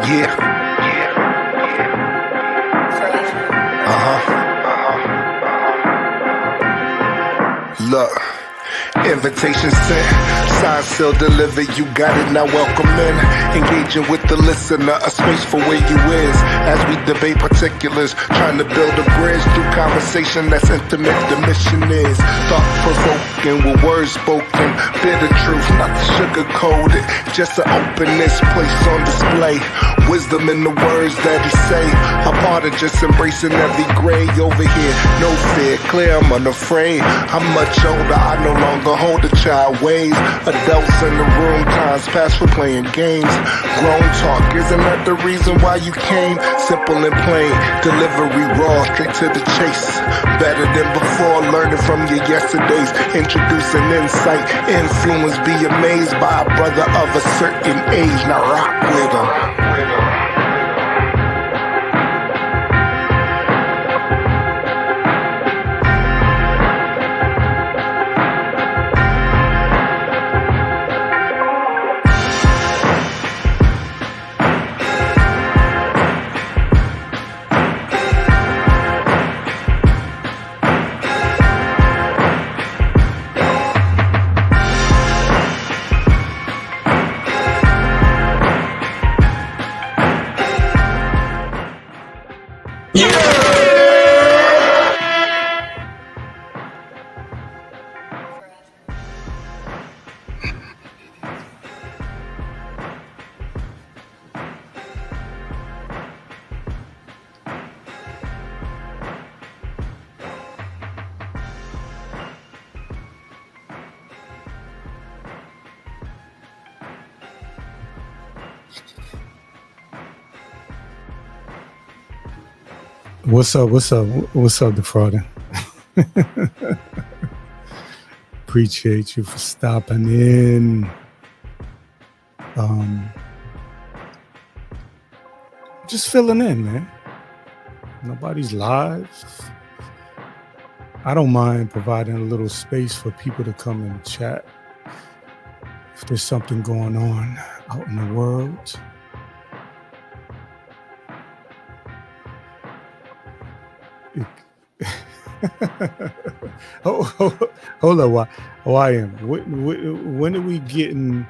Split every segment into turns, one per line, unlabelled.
Yeah. Look, invitation sent, signed, sealed, delivered, you got it, now welcome in. Engaging with the listener, a space for where you is. As we debate particulars, trying to build a bridge through conversation that's intimate. The mission is thought-provoking with words spoken. Bitter truth, not to sugarcoat it, just to open this place on display. Wisdom in the words that he say, a part of just embracing every gray over here. No fear, clear, I'm unafraid. I'm much older, I no longer hold a child ways. Adults in the room, times past for playing games. Grown talk, isn't that the reason why you came? Simple and plain, delivery raw, straight to the chase. Better than before, learning from your yesterdays. Introducing insight, influence, be amazed by a brother of a certain age. Now rock with him.
What's up, defrauding? Appreciate you for stopping in. Just filling in, man. Nobody's live. I don't mind providing a little space for people to come and chat if there's something going on out in the world. Hold on, why am? When are we getting?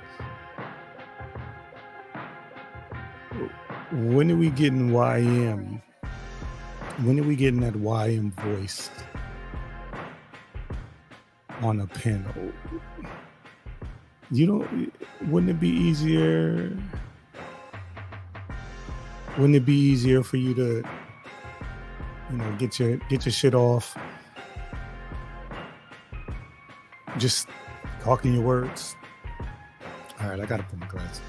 When are we getting YM? When are we getting that YM voice on a panel? You know, wouldn't it be easier? Wouldn't it be easier for you to, you know, get your shit off? Just talking your words. All right, I gotta put my glasses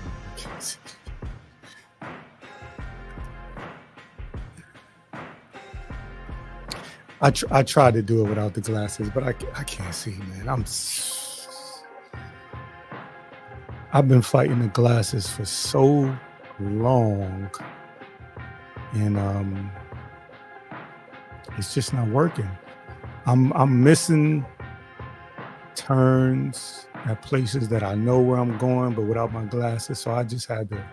on. I tried to do it without the glasses, but I can't see, man. I've been fighting the glasses for so long, and it's just not working. I'm missing turns at places that I know where I'm going, but without my glasses, so I just had to,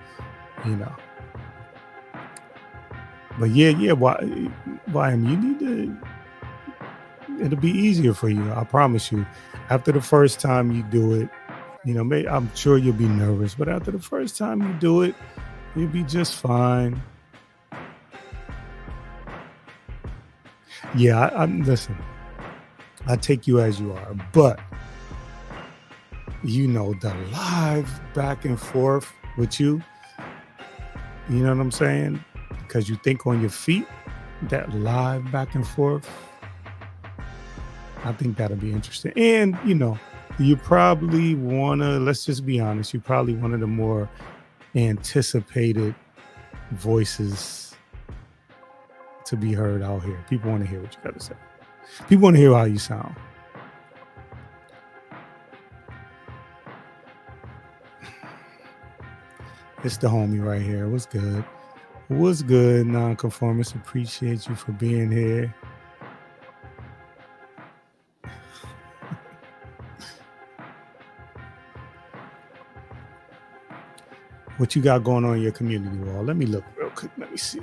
you know. But yeah, why you need to. It'll be easier for you, I promise you. After the first time you do it, you know, I'm sure you'll be nervous, but after the first time you do it, you'll be just fine. Yeah, listen, I take you as you are, but you know, the live back and forth with you, you know what I'm saying? Because you think on your feet, that live back and forth, I think that'll be interesting. And, you know, you probably want to, let's just be honest, you probably one of the more anticipated voices to be heard out here. People want to hear what you got to say. People want to hear how you sound. It's the homie right here. What's good? What's good, Nonconformist? Appreciate you for being here. What you got going on in your community wall? Let me look real quick. Let me see.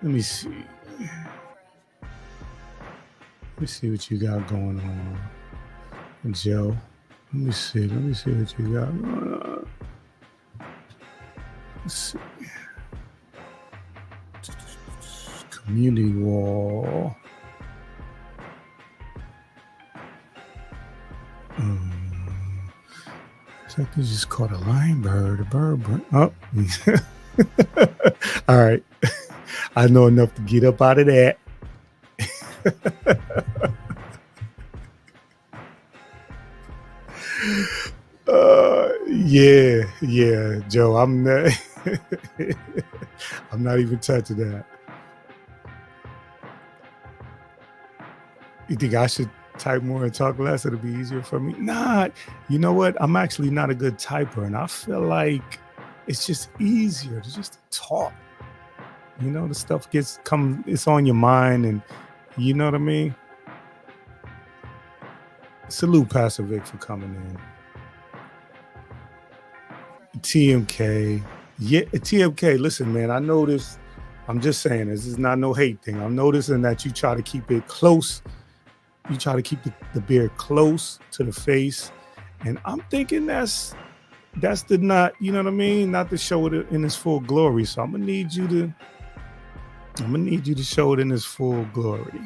Let me see what you got going on, Joe. Let me see what you got going on. Let's see. Community wall. It's like they just caught a lion bird, a bird. Oh. All right. I know enough to get up out of that. Yeah, Joe. I'm not. I'm not even touching that. You think I should type more and talk less? It'll be easier for me. Nah, you know what? I'm actually not a good typer, and I feel like it's just easier to just talk. You know, the stuff it's on your mind, and you know what I mean? Salute Pastor Vic for coming in. TMK. Yeah, TMK, listen, man, I noticed, I'm just saying, this is not no hate thing. I'm noticing that you try to keep it close. You try to keep the beard close to the face. And I'm thinking that's the not, you know what I mean? Not to show it in its full glory. So I'm gonna need you to show it in its full glory.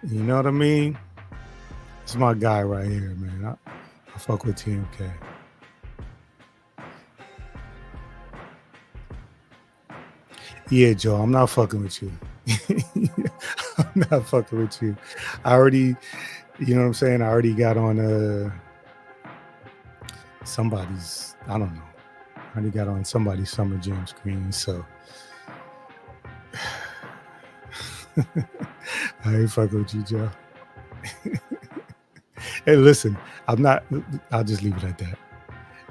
You know what I mean? It's my guy right here, man. I fuck with TMK. Yeah, Joe, I'm not fucking with you. I'm not fucking with you. I already, you know what I'm saying? I already got on somebody's, I don't know. I already got on somebody's Summer Jam screen, so I ain't fucking with you, Joe. Hey, listen, I'll just leave it at that.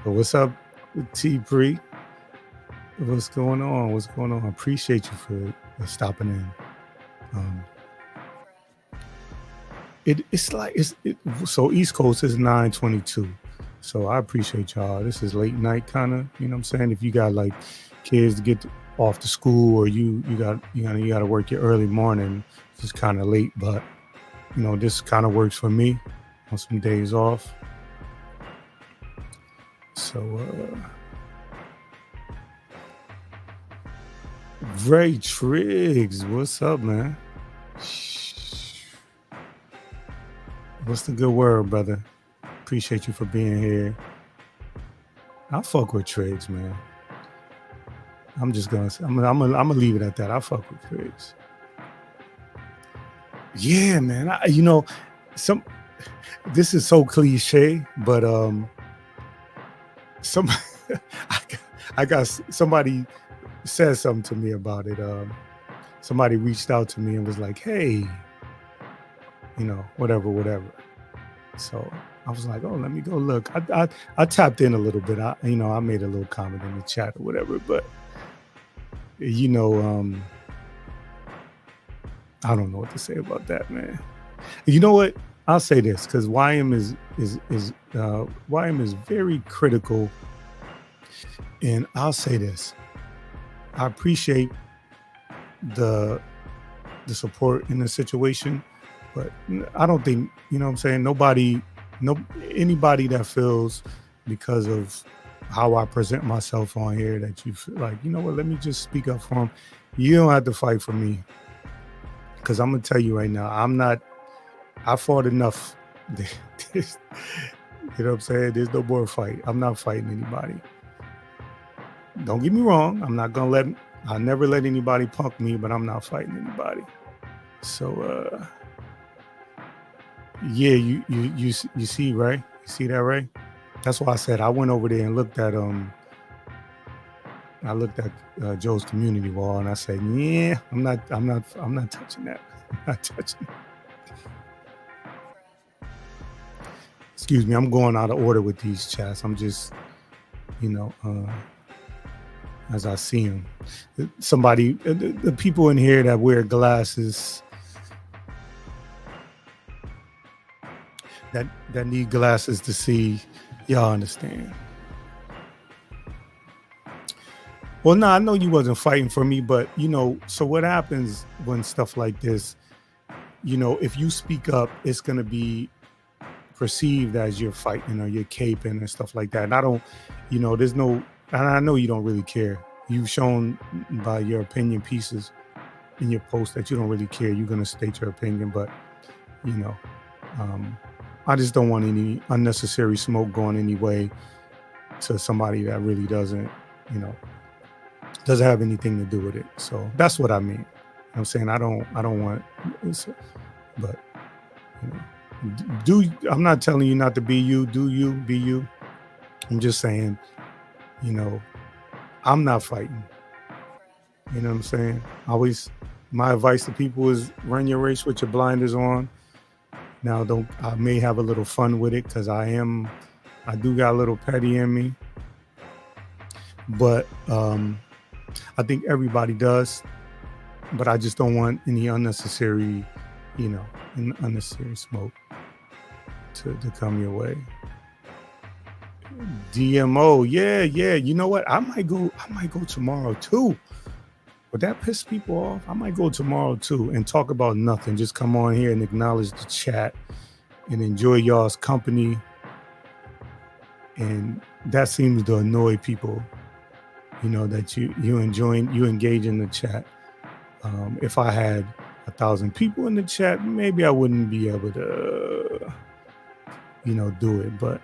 But what's up, T-Pre? What's going on? I appreciate you for stopping in. So East Coast is 9:22. So I appreciate y'all. This is late night kind of, you know what I'm saying? If you got like kids to get off to school, or you got to work your early morning, it's kind of late, but you know, this kind of works for me on some days off. So Ray Triggs, what's up, man? What's the good word, brother? Appreciate you for being here. I fuck with Triggs, man. I'm gonna leave it at that. I fuck with Triggs. Yeah, man. This is so cliche, but I got somebody said something to me about it. Somebody reached out to me and was like, hey, you know, whatever. So I was like, oh, let me go look. I tapped in a little bit. I made a little comment in the chat or whatever, but you know, I don't know what to say about that, man. You know what? I'll say this, because YM is very critical, and I'll say this. I appreciate the support in the situation, but I don't think, you know what I'm saying, anybody that feels because of how I present myself on here that you feel like, you know what, let me just speak up for them. You don't have to fight for me, because I'm gonna tell you right now, I fought enough. You know what I'm saying? There's no more fight. I'm not fighting anybody. Don't get me wrong. I'll never let anybody punk me, but I'm not fighting anybody. So, yeah, you see, right? You see that, right? That's why I said I went over there and looked at Joe's community wall, and I said, yeah, I'm not touching that. I'm not touching it. Excuse me, I'm going out of order with these chats. I'm just, you know, as I see them. Somebody, the people in here that wear glasses, that need glasses to see, y'all understand. Well, no, I know you wasn't fighting for me, but so what happens when stuff like this, if you speak up, it's gonna be perceived as you're fighting or you're caping and stuff like that. And I don't, there's no, and I know you don't really care. You've shown by your opinion pieces in your post that you don't really care. You're gonna state your opinion, but you know, um, I just don't want any unnecessary smoke going anyway to somebody that really doesn't have anything to do with it. So that's what I mean. I'm saying I don't want, but you know, I'm not telling you not to be you. Do you be you? I'm just saying, I'm not fighting. You know what I'm saying? My advice to people is run your race with your blinders on. Now, I may have a little fun with it because I do got a little petty in me, but I think everybody does. But I just don't want any unnecessary, unnecessary smoke to come your way. DMO, yeah. You know what? I might go tomorrow too. Would that piss people off? I might go tomorrow too and talk about nothing. Just come on here and acknowledge the chat and enjoy y'all's company. And that seems to annoy people, that you engage in the chat. If I had 1,000 people in the chat, maybe I wouldn't be able to, do it. But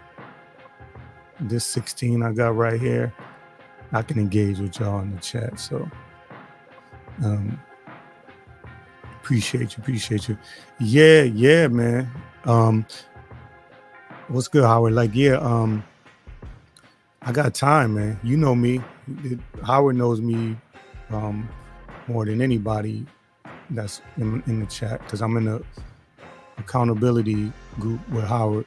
this 16 I got right here, I can engage with y'all in the chat. So appreciate you. Yeah, man. What's good, Howard? Like, yeah, I got time, man. You know me. Howard knows me more than anybody that's in the chat because I'm in the accountability group with Howard,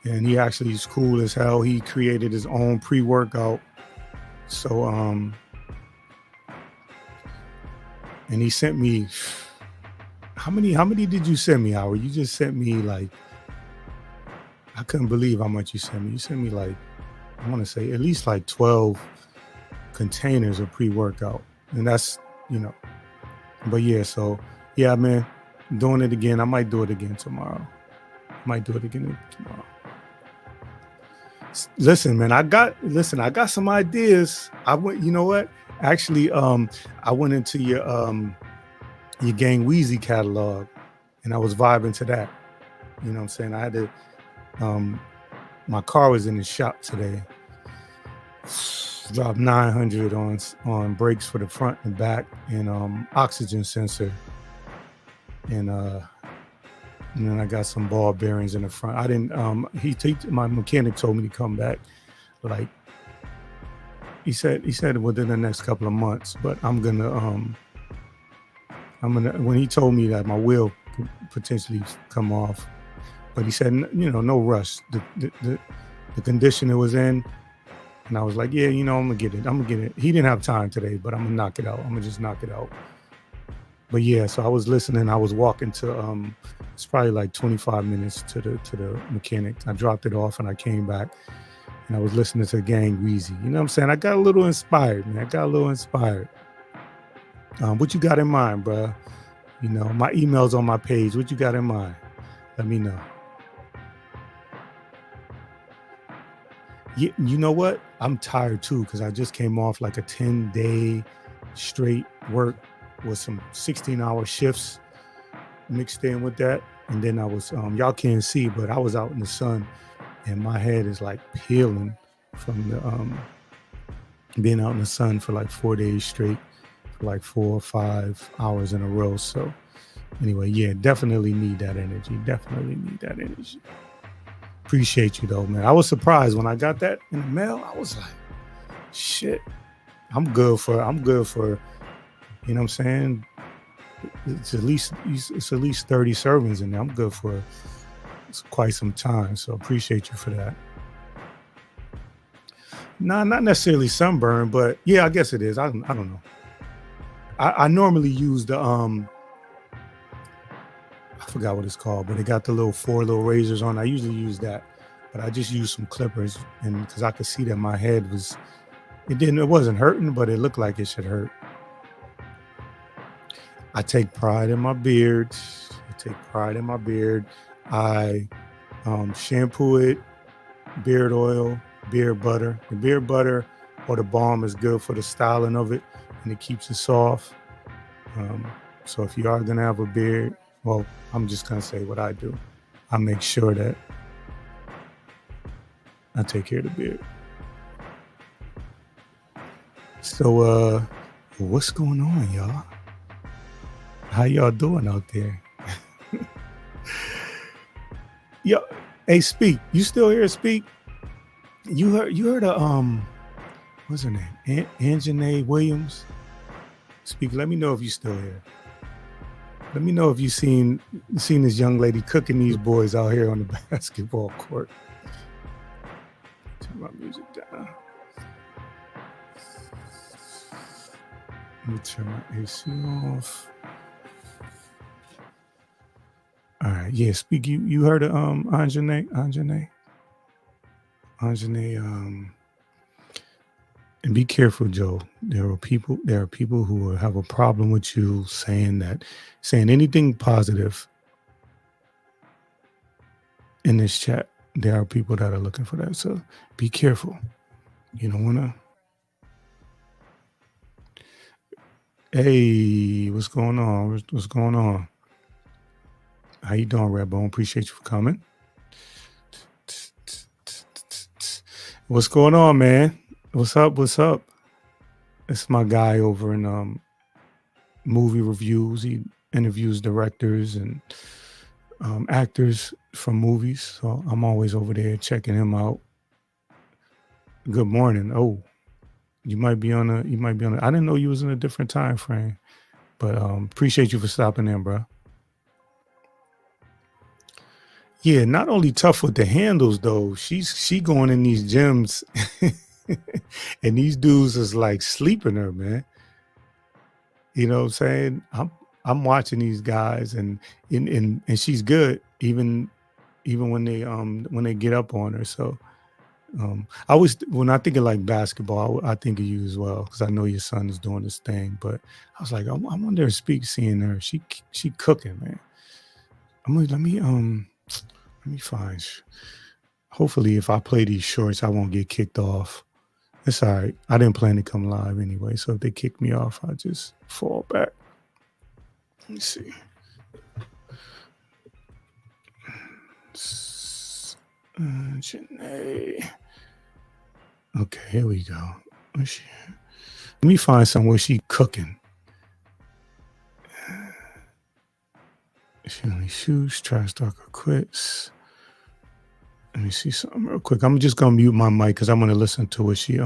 and he actually is cool as hell. He created his own pre-workout. So and he sent me how many did you send me, Howard? You just sent me like, I couldn't believe how much you sent me. You sent me like, I want to say at least like 12 containers of pre-workout. And that's, but yeah, so yeah, man, doing it again. I might do it again tomorrow. Listen, man, I got some ideas. I went, you know what? Actually, I went into your Gang Weezy catalog and I was vibing to that. You know what I'm saying? I had to, my car was in the shop today. Dropped 900 on brakes for the front and back and oxygen sensor. And then I got some ball bearings in the front. I didn't, my mechanic told me to come back. Like, he said within the next couple of months, but I'm gonna, when he told me that my wheel could potentially come off, but he said, no rush. The condition it was in, and I was like, yeah, I'm gonna get it. He didn't have time today, but I'm gonna knock it out. I'm gonna just knock it out. But yeah, so I was listening. I was walking to, it's probably like 25 minutes to the mechanic. I dropped it off and I came back and I was listening to Gang Weezy. You know what I'm saying? I got a little inspired, man. What you got in mind, bro? My email's on my page. What you got in mind? Let me know. You know what? I'm tired too because I just came off like a 10-day straight work with some 16-hour shifts mixed in with that. And then I was, y'all can't see, but I was out in the sun and my head is like peeling from the being out in the sun for like 4 days straight, for like 4 or 5 hours in a row. So anyway, yeah, definitely need that energy. Appreciate you though, man. I was surprised when I got that in the mail. I was like, shit, I'm good for, you know what I'm saying? It's at least 30 servings in there. I'm good for quite some time. So appreciate you for that. Nah, not necessarily sunburn, but yeah, I guess it is. I don't know. I normally use the I forgot what it's called, but it got the 4 little razors on. I usually use that, but I just use some clippers, and because I could see that my head was It wasn't hurting, but it looked like it should hurt. I take pride in my beard. I take pride in my beard. I shampoo it, beard oil, beard butter. The beard butter or the balm is good for the styling of it, and it keeps it soft. So if you are gonna have a beard, well, I'm just gonna say what I do. I make sure that I take care of the beard. So what's going on, y'all? How y'all doing out there? Yo, hey, Speak. You still here, Speak? You heard of what's her name? Anjanae Williams? Speak, let me know if you still here. Let me know if you seen this young lady cooking these boys out here on the basketball court. Turn my music down. Let me turn my AC off. All right, yeah. Speak. You heard of Anjanae. And be careful, Joe. There are people who have a problem with you saying anything positive in this chat. There are people that are looking for that. So be careful. You don't wanna. Hey, what's going on? What's going on? How you doing, Redbone? Appreciate you for coming. What's going on, man? What's up? It's my guy over in movie reviews. He interviews directors and actors from movies. So I'm always over there checking him out. Good morning. Oh, you might be on a. I didn't know you was in a different time frame, but appreciate you for stopping in, bro. Yeah, not only tough with the handles though. She going in these gyms, and these dudes is like sleeping her, man. You know what I'm saying? I'm watching these guys, and she's good, even when they get up on her. So I always, when I think of like basketball, I think of you as well, because I know your son is doing this thing. But I was like, I wonder if Speak seeing her, she cooking, man. Let me find. Hopefully, if I play these shorts, I won't get kicked off. It's all right. I didn't plan to come live anyway, so if they kick me off, I just fall back. Let me see. Janae. Okay, here we go. Let me find somewhere she cooking. She only shoots, trash talker quits. Let me see something real quick. I'm just gonna mute my mic because I'm gonna listen to what she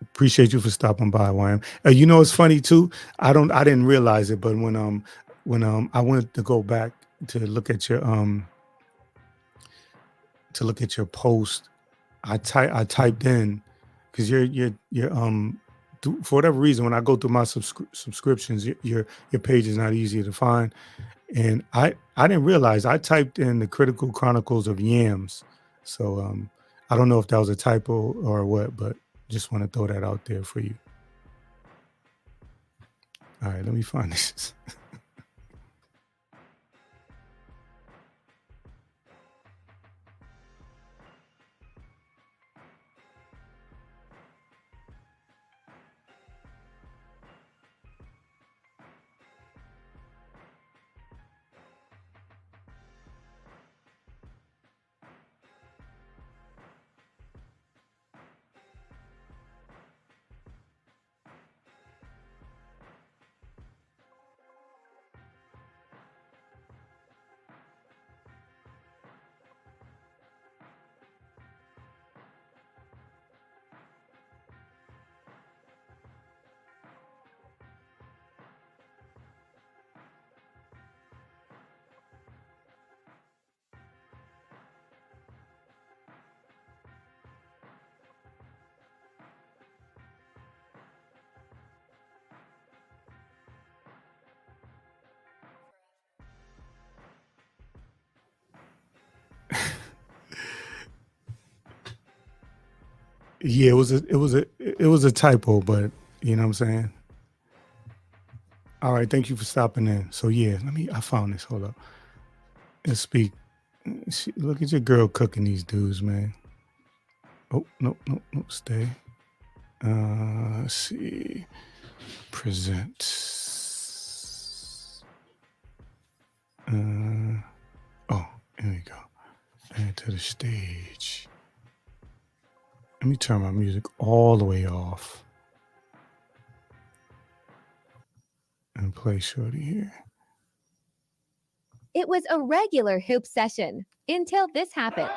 Appreciate you for stopping by, YM. You know, it's funny too. I didn't realize it, but when I wanted to go back to look at your post, I typed in, because you're for whatever reason, when I go through my subscriptions, your page is not easy to find, and I didn't realize I typed in the Critical Chronicles of Yams. So I don't know if that was a typo or what, but just want to throw that out there for you. All right, let me find this. Yeah, it was a typo, but you know what I'm saying. All right, thank you for stopping in. So yeah, I found this. Hold up. Let's speak. Look at your girl cooking these dudes, man. Oh, no, no, no, stay. Let's see. Present. Oh, here we go. Add to the stage. Let me turn my music all the way off and play Shorty here.
It was a regular hoop session until this happened.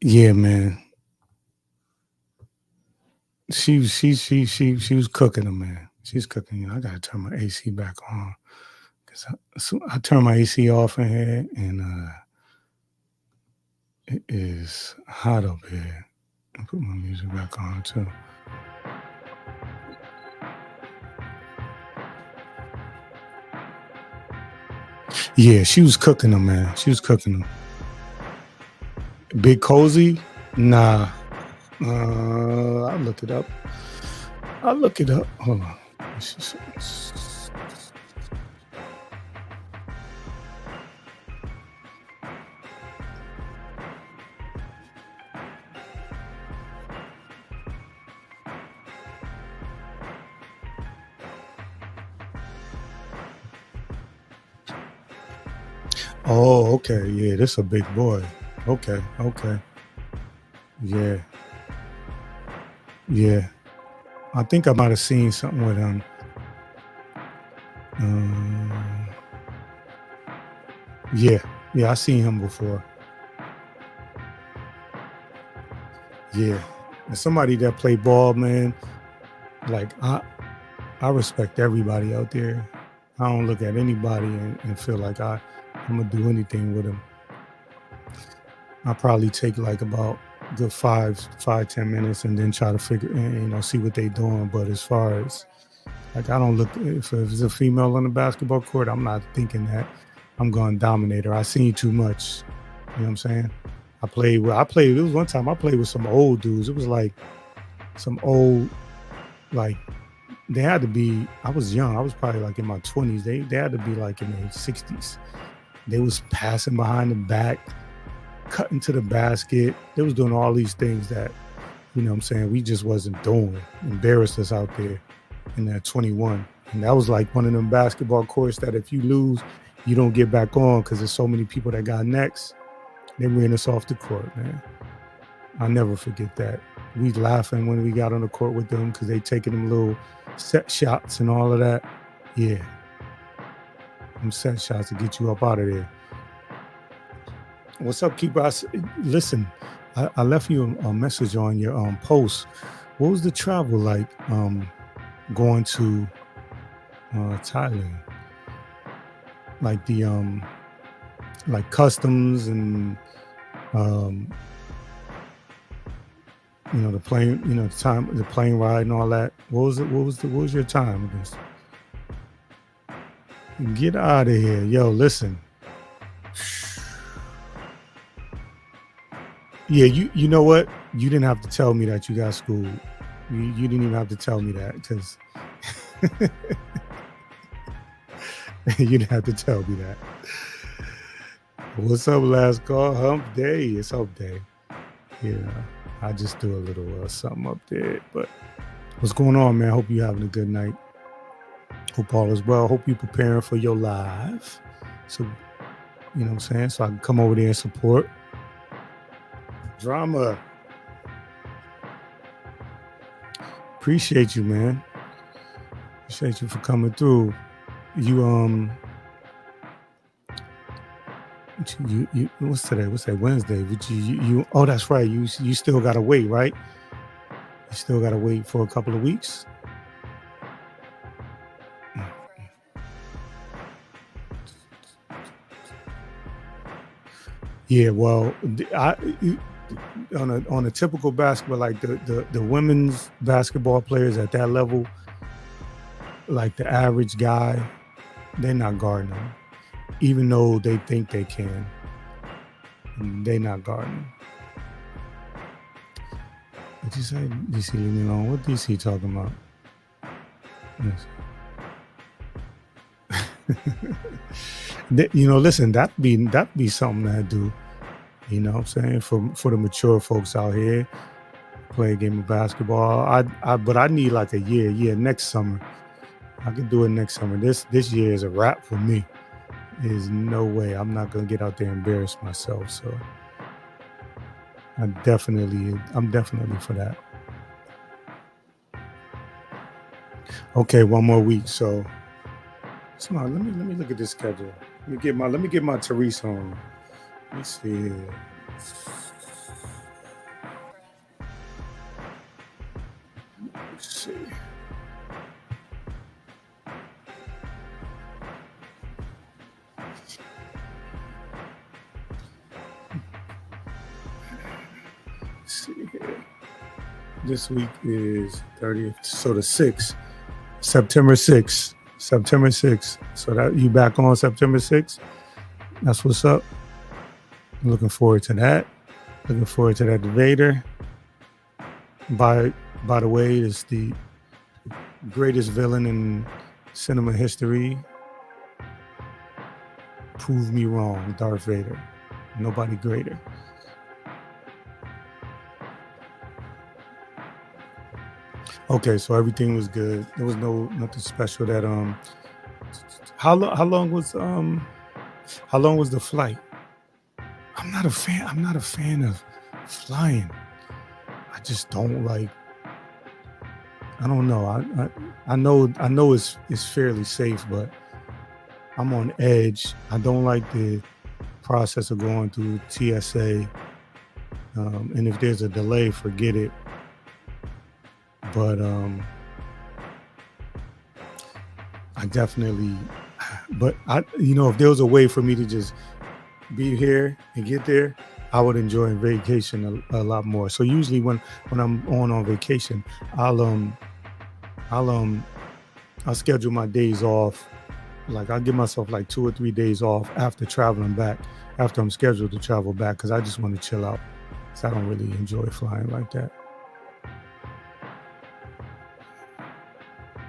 Yeah, man. She was cooking them, man. She's cooking. You know, I gotta turn my AC back on because I turn my AC off in here, and it is hot up here. I put my music back on too. Yeah, she was cooking them, man. She was cooking them. Big Cozy? Nah. I'll look it up. Hold on. Oh, okay. Yeah, this a big boy. Okay. Yeah. I think I might have seen something with him. Yeah, I seen him before. Yeah, and somebody that play ball, man. Like I respect everybody out there. I don't look at anybody and feel like I'm gonna do anything with them. I'll probably take like about good 10 minutes and then try to figure, see what they doing. But as far as like, I don't look, if it's a female on the basketball court, I'm not thinking that I'm going to dominate her. I seen too much. You know what I'm saying? It was one time I played with some old dudes. It was like some old, like, they had to be, I was young. I was probably like in my 20s. They had to be like in their 60s. They was passing behind the back, cutting to the basket. They was doing all these things that, you know what I'm saying, we just wasn't doing. Embarrassed us out there in that 21. And that was like one of them basketball courts that if you lose, you don't get back on because there's so many people that got next. They ran us off the court, man. I'll never forget that. We laughing when we got on the court with them because they taking them little set shots and all of that. Yeah. Them set shots to get you up out of there. What's up, Keeper? Listen, I left you a message on your post. What was the travel like going to Thailand? Like the like customs and the plane, the plane ride and all that. What was your time? Get out of here. Yo, listen. Yeah, you know what? You didn't have to tell me that you got schooled. You didn't even have to tell me that because you didn't have to tell me that. What's up, last call? Hump Day. It's Hump Day. I just do a little something up there. But what's going on, man? Hope you having a good night. Hope all is well. Hope you preparing for your live. So, you know what I'm saying? So I can come over there and support. Drama. Appreciate you, man. Appreciate you for coming through. You what's today? What's that? Wednesday. But you oh, that's right. You still gotta wait, right? You still gotta wait for a couple of weeks. Yeah, well, on a typical basketball, like the women's basketball players at that level, like the average guy, they're not guarding them, even though they think they can. They're not guarding. What you say? DC, leave me alone. What DC talking about? Yes. Listen, that be something I do. You know what I'm saying? For the mature folks out here, play a game of basketball. But I need like a year. Yeah, next summer. I can do it next summer. This year is a wrap for me. There's no way. I'm not gonna get out there and embarrass myself. So I'm definitely for that. Okay, one more week. So come on, let me look at this schedule. Let me get my Therese on. Let me see here. Let's see. Let's see here. This week is 30th, so the 6th, September 6th. September 6th. So that you back on September 6th? That's what's up. I'm looking forward to that. Looking forward to that debater. By the way, it's the greatest villain in cinema history. Prove me wrong, Darth Vader. Nobody greater. Okay, so everything was good. There was nothing special that how long was the flight? I'm not a fan of flying. I just don't like. I don't know. I know it's fairly safe, but I'm on edge. I don't like the process of going through TSA. And if there's a delay, forget it. But I definitely. But if there was a way for me to just be here and get there, I would enjoy vacation a lot more. So usually when I'm on vacation, I'll schedule my days off. Like I'll give myself like 2 or 3 days off after traveling back, after I'm scheduled to travel back, because I just want to chill out. Because I don't really enjoy flying like that.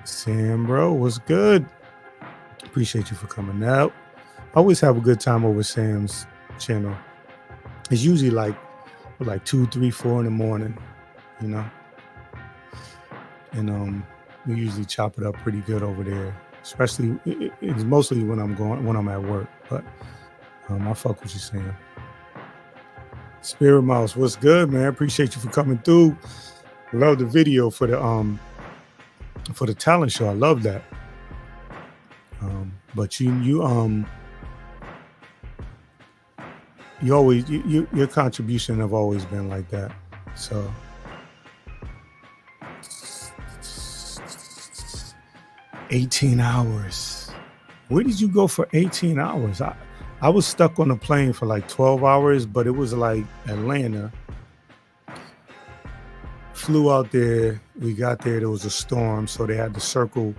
Sam, bro, what's good? Appreciate you for coming out. I always have a good time over Sam's channel. It's usually like 2, 3, 4 in the morning, and we usually chop it up pretty good over there. Especially, it's mostly when I'm at work. But I fuck what you're saying. Spirit Mouse, what's good, man? Appreciate you for coming through. Love the video for the talent show. I love that. But your contribution have always been like that. So 18 hours. Where did you go for 18 hours? I was stuck on a plane for like 12 hours, but it was like Atlanta. Flew out there. We got there. There was a storm, so they had to circle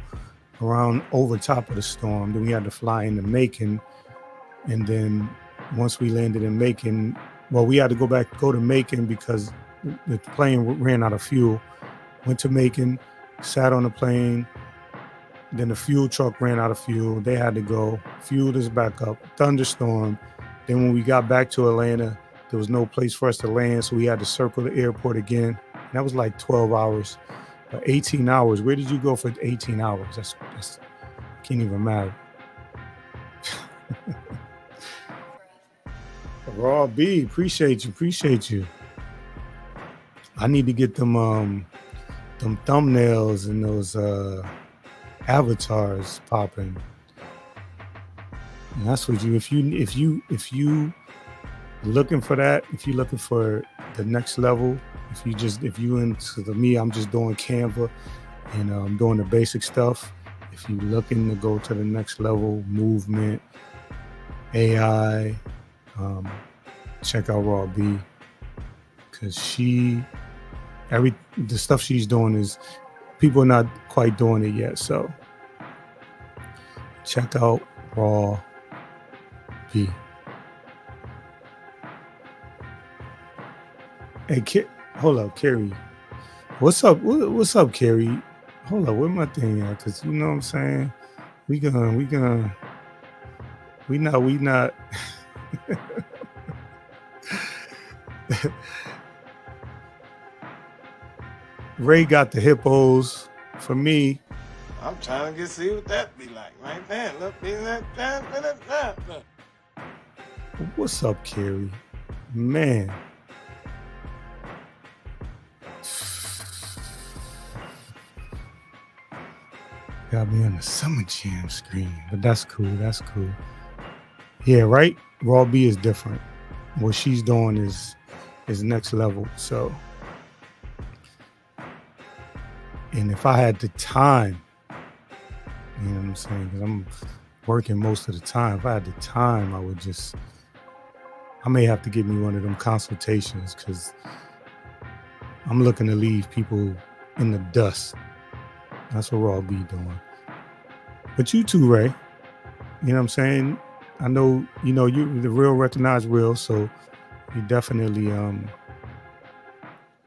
around over top of the storm. Then we had to fly into Macon, and then once we landed in Macon, well, we had to go to Macon because the plane ran out of fuel. Went to Macon, sat on the plane. Then the fuel truck ran out of fuel. They had to go. Fueled us back up. Thunderstorm. Then when we got back to Atlanta, there was no place for us to land, so we had to circle the airport again. And that was like 12 hours, 18 hours. Where did you go for 18 hours? That's can't even matter. Raw B, appreciate you. I need to get them thumbnails and those avatars popping. And that's what if you looking for that, if you're looking for the next level, if you into me, I'm just doing Canva and I'm doing the basic stuff. If you're looking to go to the next level, movement, AI, check out Raw B, because the stuff she's doing is people are not quite doing it yet. So check out Raw B. Hey, hold up, Carrie. What's up? What's up, Carrie? Hold up, where my thing at? Because you know what I'm saying? We not. Ray got the hippos. For me,
I'm trying to see what that be like right there. Look.
What's up, Carrie? Man. Got me on the Summer Jam screen, but that's cool. Yeah, right? Raw B is different. What she's doing is next level. So, and if I had the time, you know what I'm saying? Because I'm working most of the time. If I had the time, I may have to give me one of them consultations, because I'm looking to leave people in the dust. That's what Raw B doing. But you too, Ray. You know what I'm saying? I know, you the real recognize real, so you definitely,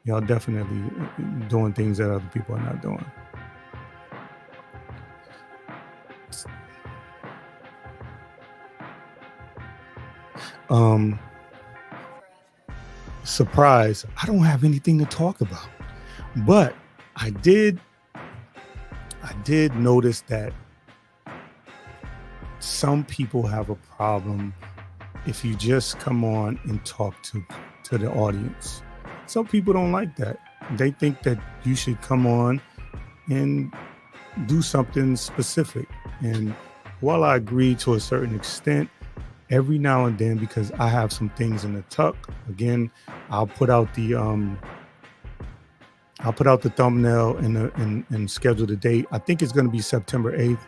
y'all definitely doing things that other people are not doing. Surprise, I don't have anything to talk about, but I did notice that some people have a problem if you just come on and talk to the audience. Some people don't like that. They think that you should come on and do something specific. And while I agree to a certain extent, every now and then, because I have some things in the tuck, again, I'll put out the thumbnail and schedule the date. I think it's going to be September 8th,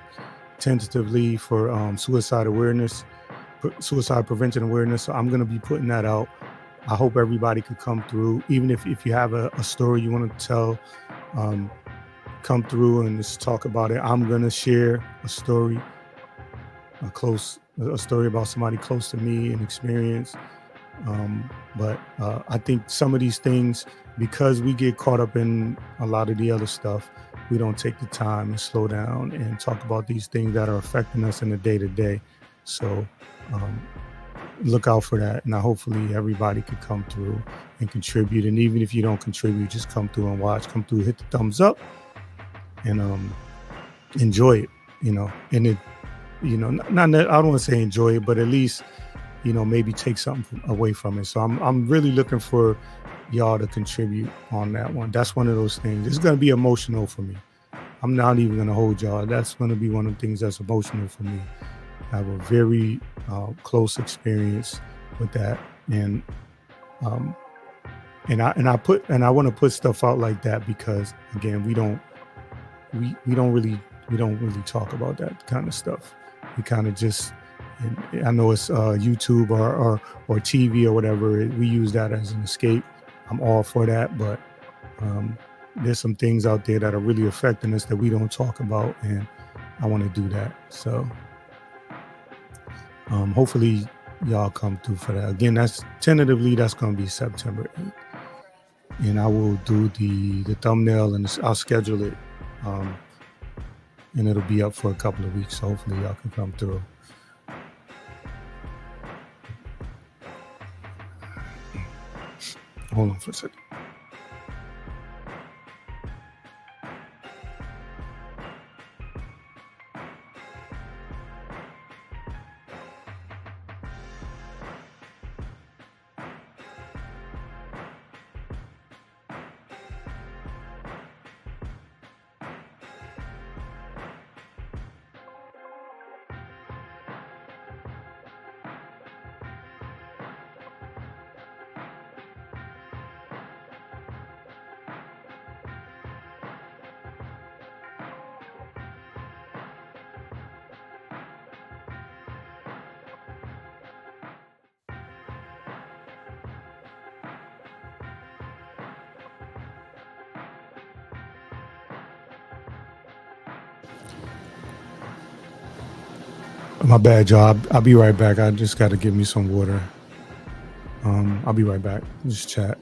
tentatively, for suicide prevention awareness. So I'm going to be putting that out. I hope everybody could come through. Even if you have a story you want to tell, come through and just talk about it. I'm going to share a story, a story about somebody close to me and experience. But I think some of these things, because we get caught up in a lot of the other stuff, we don't take the time and slow down and talk about these things that are affecting us in the day-to-day. So look out for that. Now, hopefully everybody could come through and contribute. And even if you don't contribute, just come through and watch, come through, hit the thumbs up and enjoy it, and it, not that I don't want to say enjoy it, but at least, maybe take something away from it. So I'm really looking for y'all to contribute on that one. That's one of those things. It's going to be emotional for me. I'm not even going to hold y'all. That's going to be one of the things that's emotional for me. I have a very close experience with that, and I want to put stuff out like that because, again, we don't really talk about that kind of stuff. We kind of just, I know it's YouTube or TV or whatever. We use that as an escape. I'm all for that, but there's some things out there that are really affecting us that we don't talk about, and I want to do that. So hopefully y'all come through for that. Again, that's tentatively, that's going to be September 8th. And I will do the thumbnail and I'll schedule it. And it'll be up for a couple of weeks. So hopefully y'all can come through. Hold on for a second. My bad, y'all. I'll be right back. I just got to give me some water. I'll be right back. Just chat.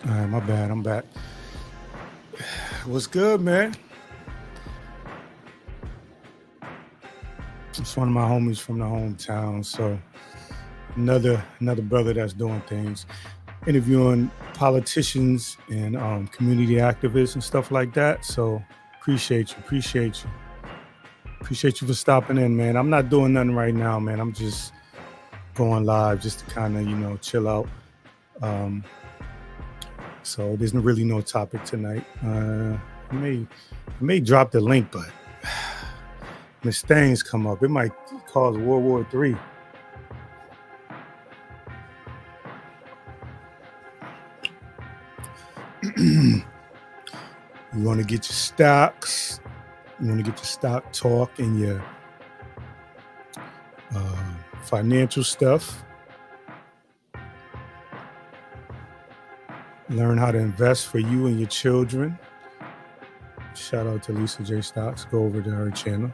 All right, my bad. I'm back. What's good, man? It's one of my homies from the hometown. So another brother that's doing things, interviewing politicians and community activists and stuff like that. So appreciate you for stopping in, man. I'm not doing nothing right now, man. I'm just going live just to kind of chill out. So there's really no topic tonight. I may drop the link, but Miss Things come up. It might cause World War III. You want to get your stocks. You want to get your stock talk and your financial stuff. Learn how to invest for you and your children. Shout out to Lisa J Stocks. Go over to her channel.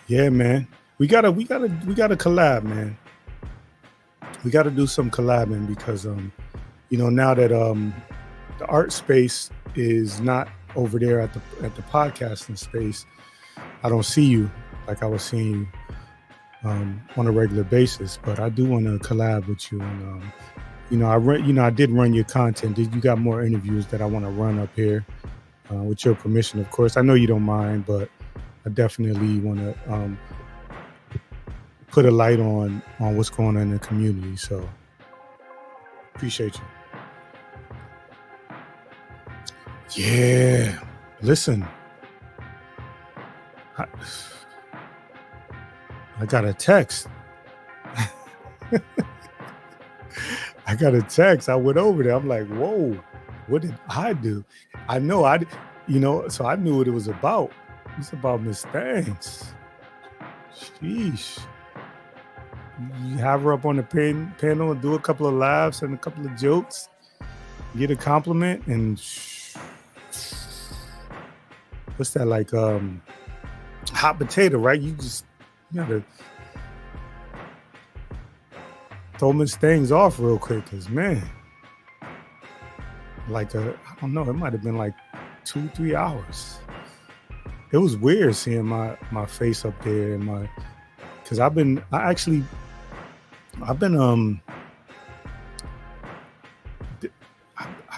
Yeah, man. We gotta collab, man. We gotta do some collabing because now that the art space is not over there at the podcasting space, I don't see you like I was seeing you on a regular basis, but I do want to collab with you. And I did run your content. You got more interviews that I want to run up here with your permission, of course. I know you don't mind, but I definitely want to put a light on what's going on in the community. So appreciate you. Yeah, listen. I got a text. I got a text. I went over there. I'm like, whoa, what did I do? I know so I knew what it was about. It's about Miss Thanks. Sheesh. You have her up on the panel and do a couple of laughs and a couple of jokes, get a compliment, and what's that, like hot potato, right? You gotta throw Miss Things off real quick, because man, I don't know, it might have been like 2-3 hours. It was weird seeing my face up there and because I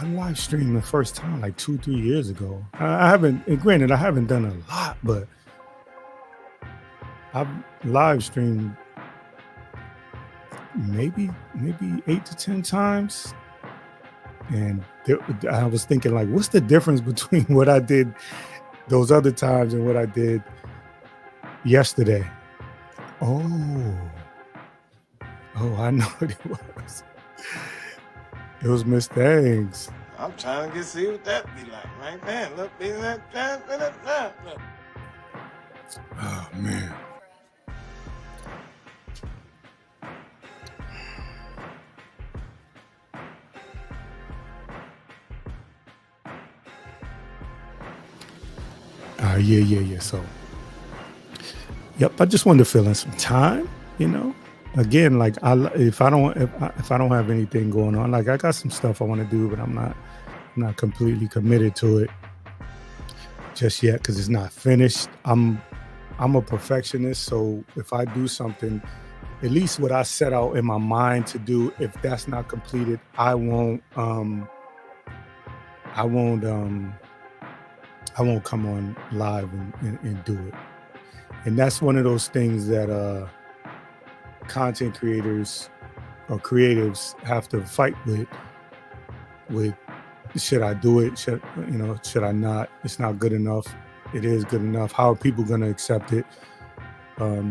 live streamed the first time like 2-3 years ago. I haven't done a lot, but I've live streamed maybe 8 to 10 times. And I was thinking, like, what's the difference between what I did those other times and what I did yesterday? Oh, I know what it was. It was Miss Thanks.
I'm trying to see what that be like, right there. Look.
Oh, man. Yeah. So, yep. I just wanted to fill in some time. Again, like if I don't have anything going on, like I got some stuff I want to do, but I'm not completely committed to it just yet because it's not finished. I'm a perfectionist, so if I do something, at least what I set out in my mind to do, if that's not completed, I won't come on live and do it. And that's one of those things that content creators or creatives have to fight with should I do it? Should I not? It's not good enough. It is good enough. How are people going to accept it? At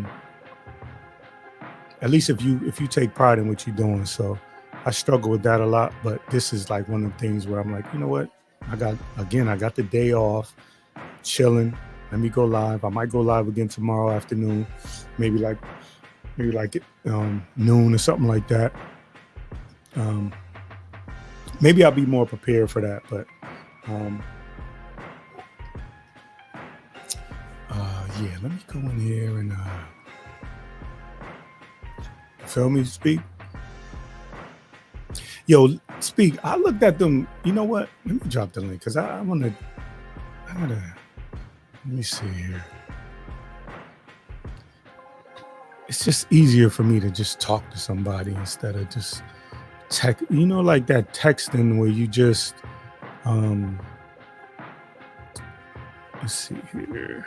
least if you take pride in what you're doing. So I struggle with that a lot, but this is like one of the things where I'm like, you know what? I got the day off, chilling. Let me go live. I might go live again tomorrow afternoon, maybe like noon or something like that. Maybe I'll be more prepared for that, but yeah, let me go in here and Feel me? Speak. Yo, Speak. I looked at them. You know what? Let me drop the link because I gotta. Let me see here. It's just easier for me to just talk to somebody instead of just text. You know, like that texting where you just let's see here.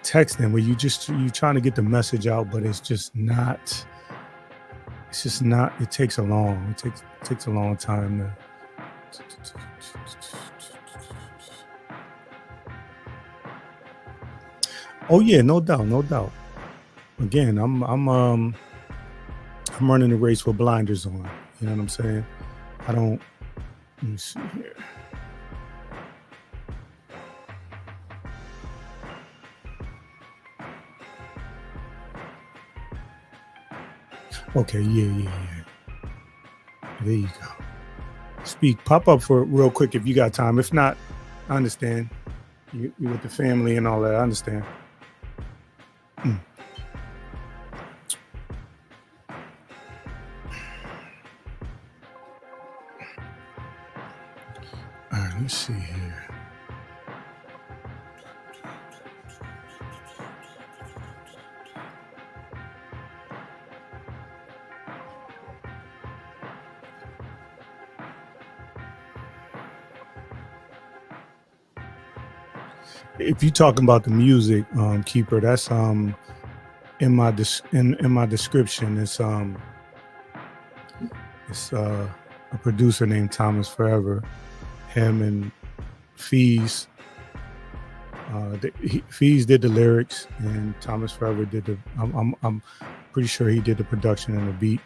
Texting where you trying to get the message out, but it's just not. It takes a long time to. Oh yeah, no doubt. Again, I'm running the race with blinders on. You know what I'm saying? I don't. Let me see here. Okay, yeah. There you go. Speak. Pop up for real quick if you got time. If not, I understand. You with the family and all that. I understand. All right, let's see here. If you're talking about the music, Keeper, that's in my description. It's a producer named Thomas Forever. Him and Fees. Fees did the lyrics, and Thomas Forever did the. I'm pretty sure he did the production and the beat.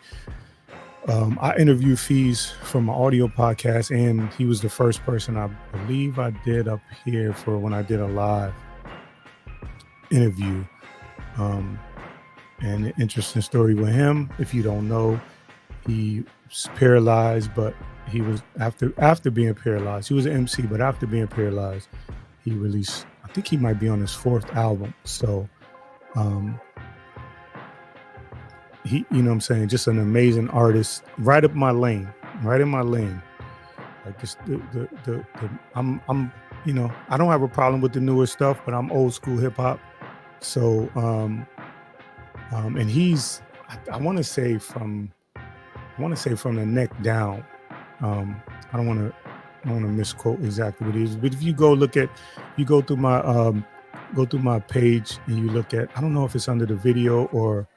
I interviewed Fees from an audio podcast, and he was the first person I believe I did up here for when I did a live interview. And an interesting story with him. If you don't know, he was paralyzed, but he was after being paralyzed. He was an MC, but after being paralyzed, he released. I think he might be on his 4th album. So. He, you know what I'm saying, just an amazing artist, right in my lane. Like just I'm you know, I don't have a problem with the newer stuff, but I'm old school hip hop. So and he's I want to say from the neck down. I don't want to misquote exactly what it is, but if you go through my page and you look at, I don't know if it's under the video or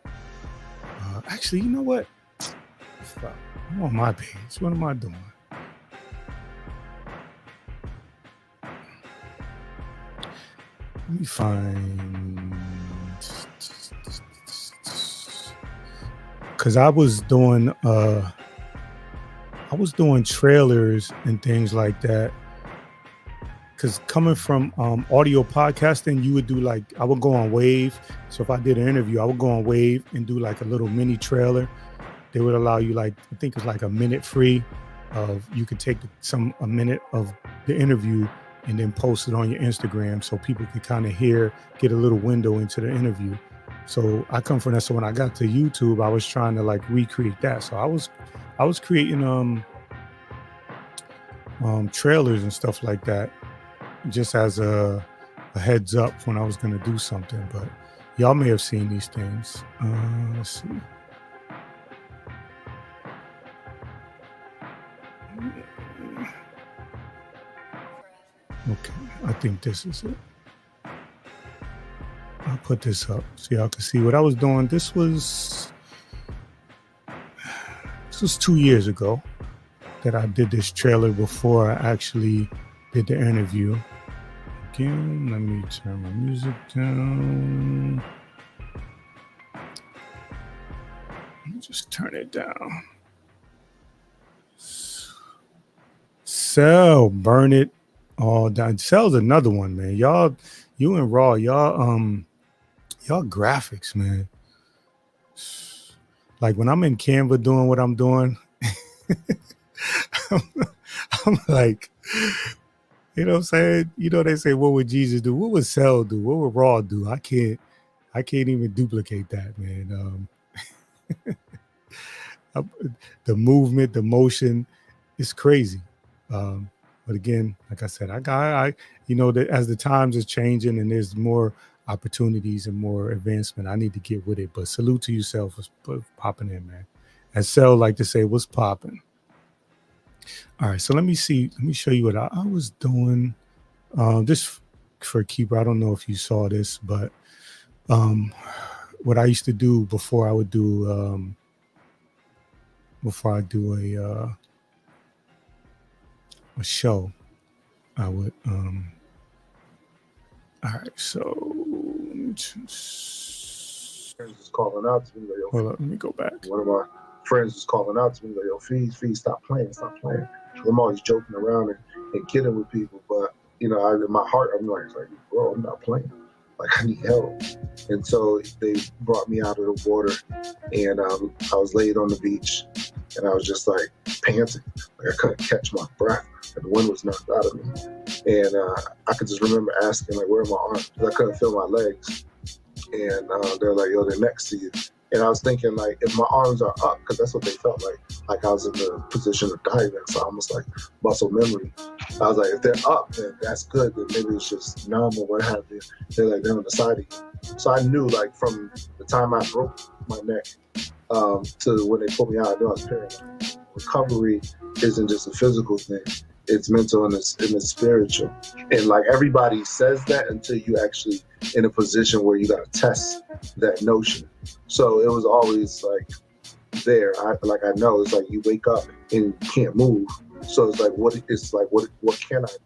actually, you know what? I'm on my page. What am I doing? Let me find, because I was doing trailers and things like that. Because coming from audio podcasting, you would do like, I would go on Wave. So if I did an interview, I would go on Wave and do like a little mini trailer. They would allow you, like, I think it's like a minute free of, you could take a minute of the interview and then post it on your Instagram so people could kind of get a little window into the interview. So I come from that. So when I got to YouTube, I was trying to like recreate that. So I was creating trailers and stuff like that, just as a heads up when I was going to do something. But y'all may have seen these things. Let's see. Okay, I think this is it. I'll put this up so y'all can see what I was doing. This was 2 years ago that I did this trailer before I actually did the interview. Again, let me turn my music down. Let me just turn it down. Cell, burn it all down. Cell's another one, man. Y'all, you and Raw, y'all graphics, man. Like when I'm in Canva doing what I'm doing, I'm like, you know what I'm saying? You know, they say, what would Jesus do? What would Cell do? What would Raw do? I can't I can't even duplicate that, man. Uh, the movement, the motion, is crazy. But again, like I said, that as the times is changing and there's more opportunities and more advancement, I need to get with it. But salute to yourself for popping in, man. As Cell like to say, what's popping? All right, so let me show you what I was doing. Just for Keeper, I don't know if you saw this, but what I used to do before I do a show, I would all right, so
friends was calling out to me like, yo,
hold up, let me go back.
one of my friends was calling out to me like, yo, Fees, stop playing. I'm always joking around and kidding with people, but in my heart, I'm like, bro, I'm not playing. Like, I need help. And so they brought me out of the water, and I was laid on the beach, and I was just like panting. Like, I couldn't catch my breath. And the wind was knocked out of me. And I could just remember asking, like, where are my arms? Because I couldn't feel my legs. And they're like, yo, they're next to you. And I was thinking, like, if my arms are up, because that's what they felt like I was in the position of diving. So almost like muscle memory. I was like, if they're up, then that's good. Then maybe it's just numb or what have you. They're like, they're on the side of you. So I knew, like, from the time I broke my neck to when they pulled me out, I knew I was paralyzed. Recovery isn't just a physical thing. It's mental and it's spiritual. And like everybody says that until you actually in a position where you got to test that notion. So it was always like there. I know it's like you wake up and you can't move. So it's like what can I do?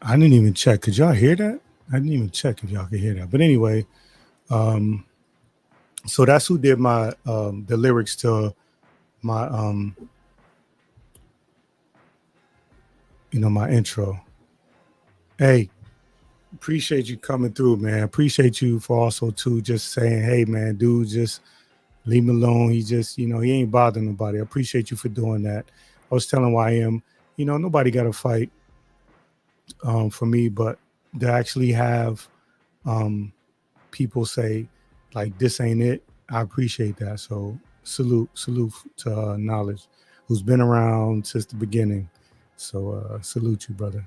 I didn't even check. Could y'all hear that? I didn't even check if y'all could hear that. But anyway, so that's who did my the lyrics to my my intro. Hey, appreciate you coming through, man. Appreciate you for also too just saying, hey man, dude, just leave him alone. He just, he ain't bothering nobody. I appreciate you for doing that. I was telling YM, nobody got to fight for me, but to actually have people say like this ain't it, I appreciate that. So salute to Knowledge, who's been around since the beginning. So salute you, brother.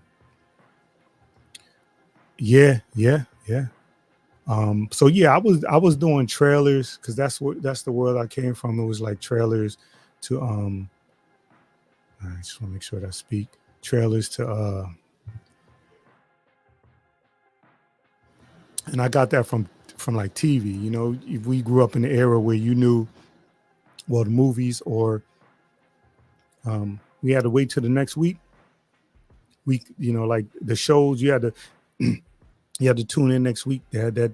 Yeah. So yeah, I was doing trailers because that's the world I came from. It was like trailers to I just want to make sure that I speak trailers to and I got that from like TV. If we grew up in the era where you knew, well, the movies or we had to wait till the next week. Like the shows, you had to tune in next week. They had that,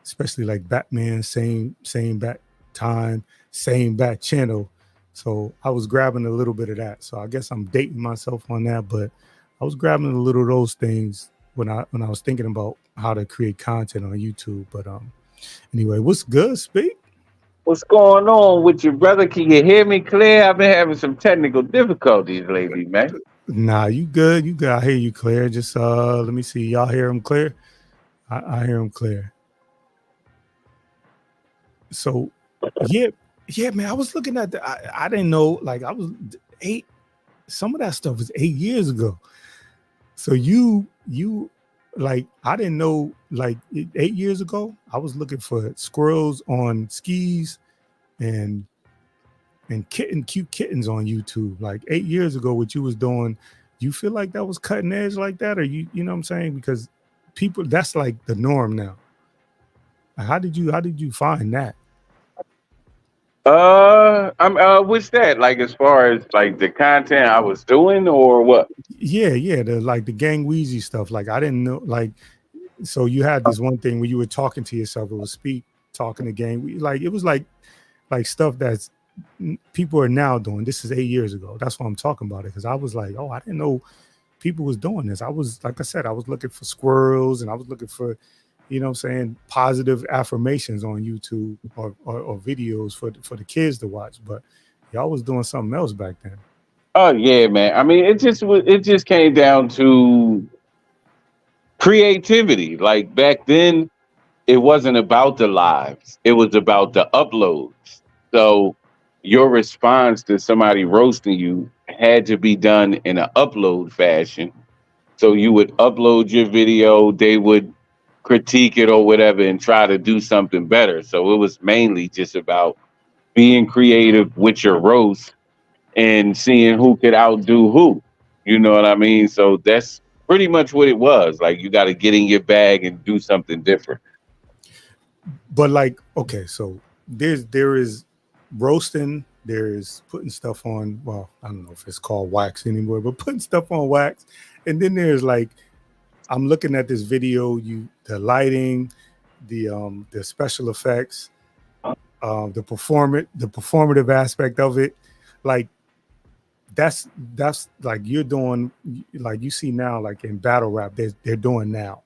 especially like Batman, same back time, same back channel. So I was grabbing a little bit of that. So I guess I'm dating myself on that, but I was grabbing a little of those things when I was thinking about how to create content on YouTube. But anyway, what's good, Speak?
What's going on with you, brother? Can you hear me clear? I've been having some technical difficulties lately, man.
Nah, you good. You good. I hear you clear. Just let me see. Y'all hear him clear? I hear him clear. So yeah, man. I was looking at I didn't know, like I was 8. Some of that stuff was 8 years ago. So you like, I didn't know, like 8 years ago, I was looking for squirrels on skis and cute kittens on YouTube. Like 8 years ago, what you was doing, you feel like that was cutting edge like that? Or you know what I'm saying? Because people, that's like the norm now. How did you find that?
I'm what's that? Like as far as like the content I was doing or what?
Yeah, the like the Gang Weezy stuff. Like I didn't know. Like so you had this one thing where you were talking to yourself. It was speak talking to Gang. Like it was like stuff that's people are now doing. This is 8 years ago. That's why I'm talking about it because I was like, oh, I didn't know people was doing this. I was like I said, I was looking for squirrels and I was looking for, you know what I'm saying, positive affirmations on YouTube or videos for the kids to watch. But y'all was doing something else back then.
Oh yeah, man. I mean, it just came down to creativity. Like back then, it wasn't about the lives; it was about the uploads. So your response to somebody roasting you had to be done in an upload fashion. So you would upload your video, they would critique it or whatever, and try to do something better. So it was mainly just about being creative with your roast and seeing who could outdo who. You know what I mean? So that's pretty much what it was. Like you got to get in your bag and do something different.
But like, okay, so there is roasting, there's putting stuff on, well, I don't know if it's called wax anymore, but putting stuff on wax. And then there's like I'm looking at this video, the lighting, the special effects, the performative aspect of it. Like that's like you're doing like you see now, like in battle rap, they're doing now.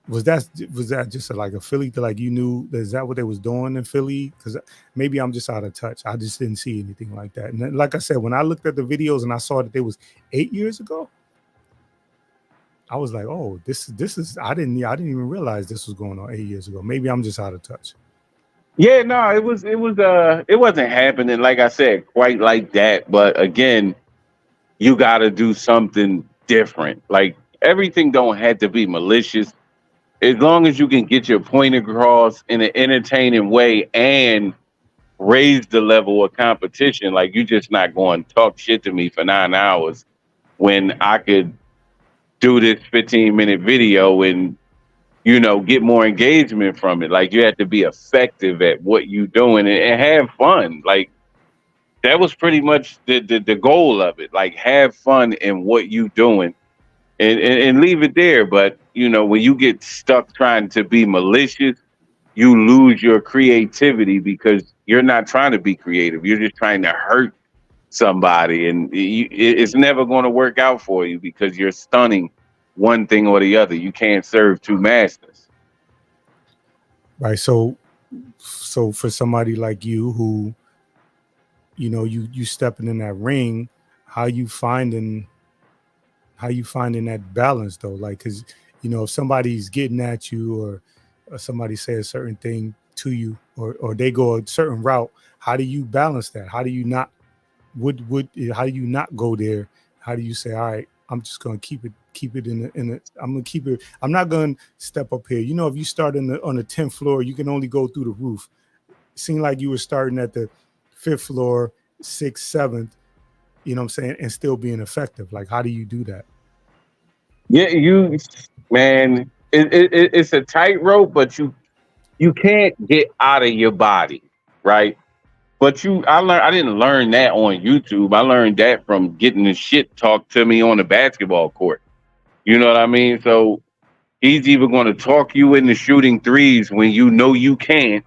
Was that just like a Philly to like you knew is that what they was doing in Philly? Because maybe I'm just out of touch. I just didn't see anything like that. And then, like I said, when I looked at the videos and I saw that it was 8 years ago, I was like, oh, this is I didn't even realize this was going on 8 years ago. Maybe I'm just out of touch.
Yeah, no, it wasn't happening like I said quite like that, but again, you got to do something different. Like everything don't have to be malicious as long as you can get your point across in an entertaining way and raise the level of competition. Like you just not going to talk shit to me for 9 hours when I could do this 15-minute video and get more engagement from it. Like you have to be effective at what you doing and have fun. Like that was pretty much the goal of it. Like have fun in what you doing and leave it there. But when you get stuck trying to be malicious, you lose your creativity because you're not trying to be creative. You're just trying to hurt somebody, and it's never going to work out for you because you're stunning one thing or the other. You can't serve two masters.
Right. So for somebody like you who, you stepping in that ring, how you finding that balance though? Like, cause if somebody's getting at you or somebody say a certain thing to you or they go a certain route, how do you balance that? How do you not how do you not go there? How do you say, all right, I'm just gonna keep it I'm gonna keep it, I'm not gonna step up here. If you start on the 10th floor, you can only go through the roof. It seemed like you were starting at the 5th floor, 6th, 7th, you know what I'm saying, and still being effective. Like, how do you do that?
Yeah, man, it's a tightrope, but you can't get out of your body, right? But I didn't learn that on YouTube. I learned that from getting the shit talked to me on the basketball court. You know what I mean? So he's either going to talk you into shooting threes when you know you can't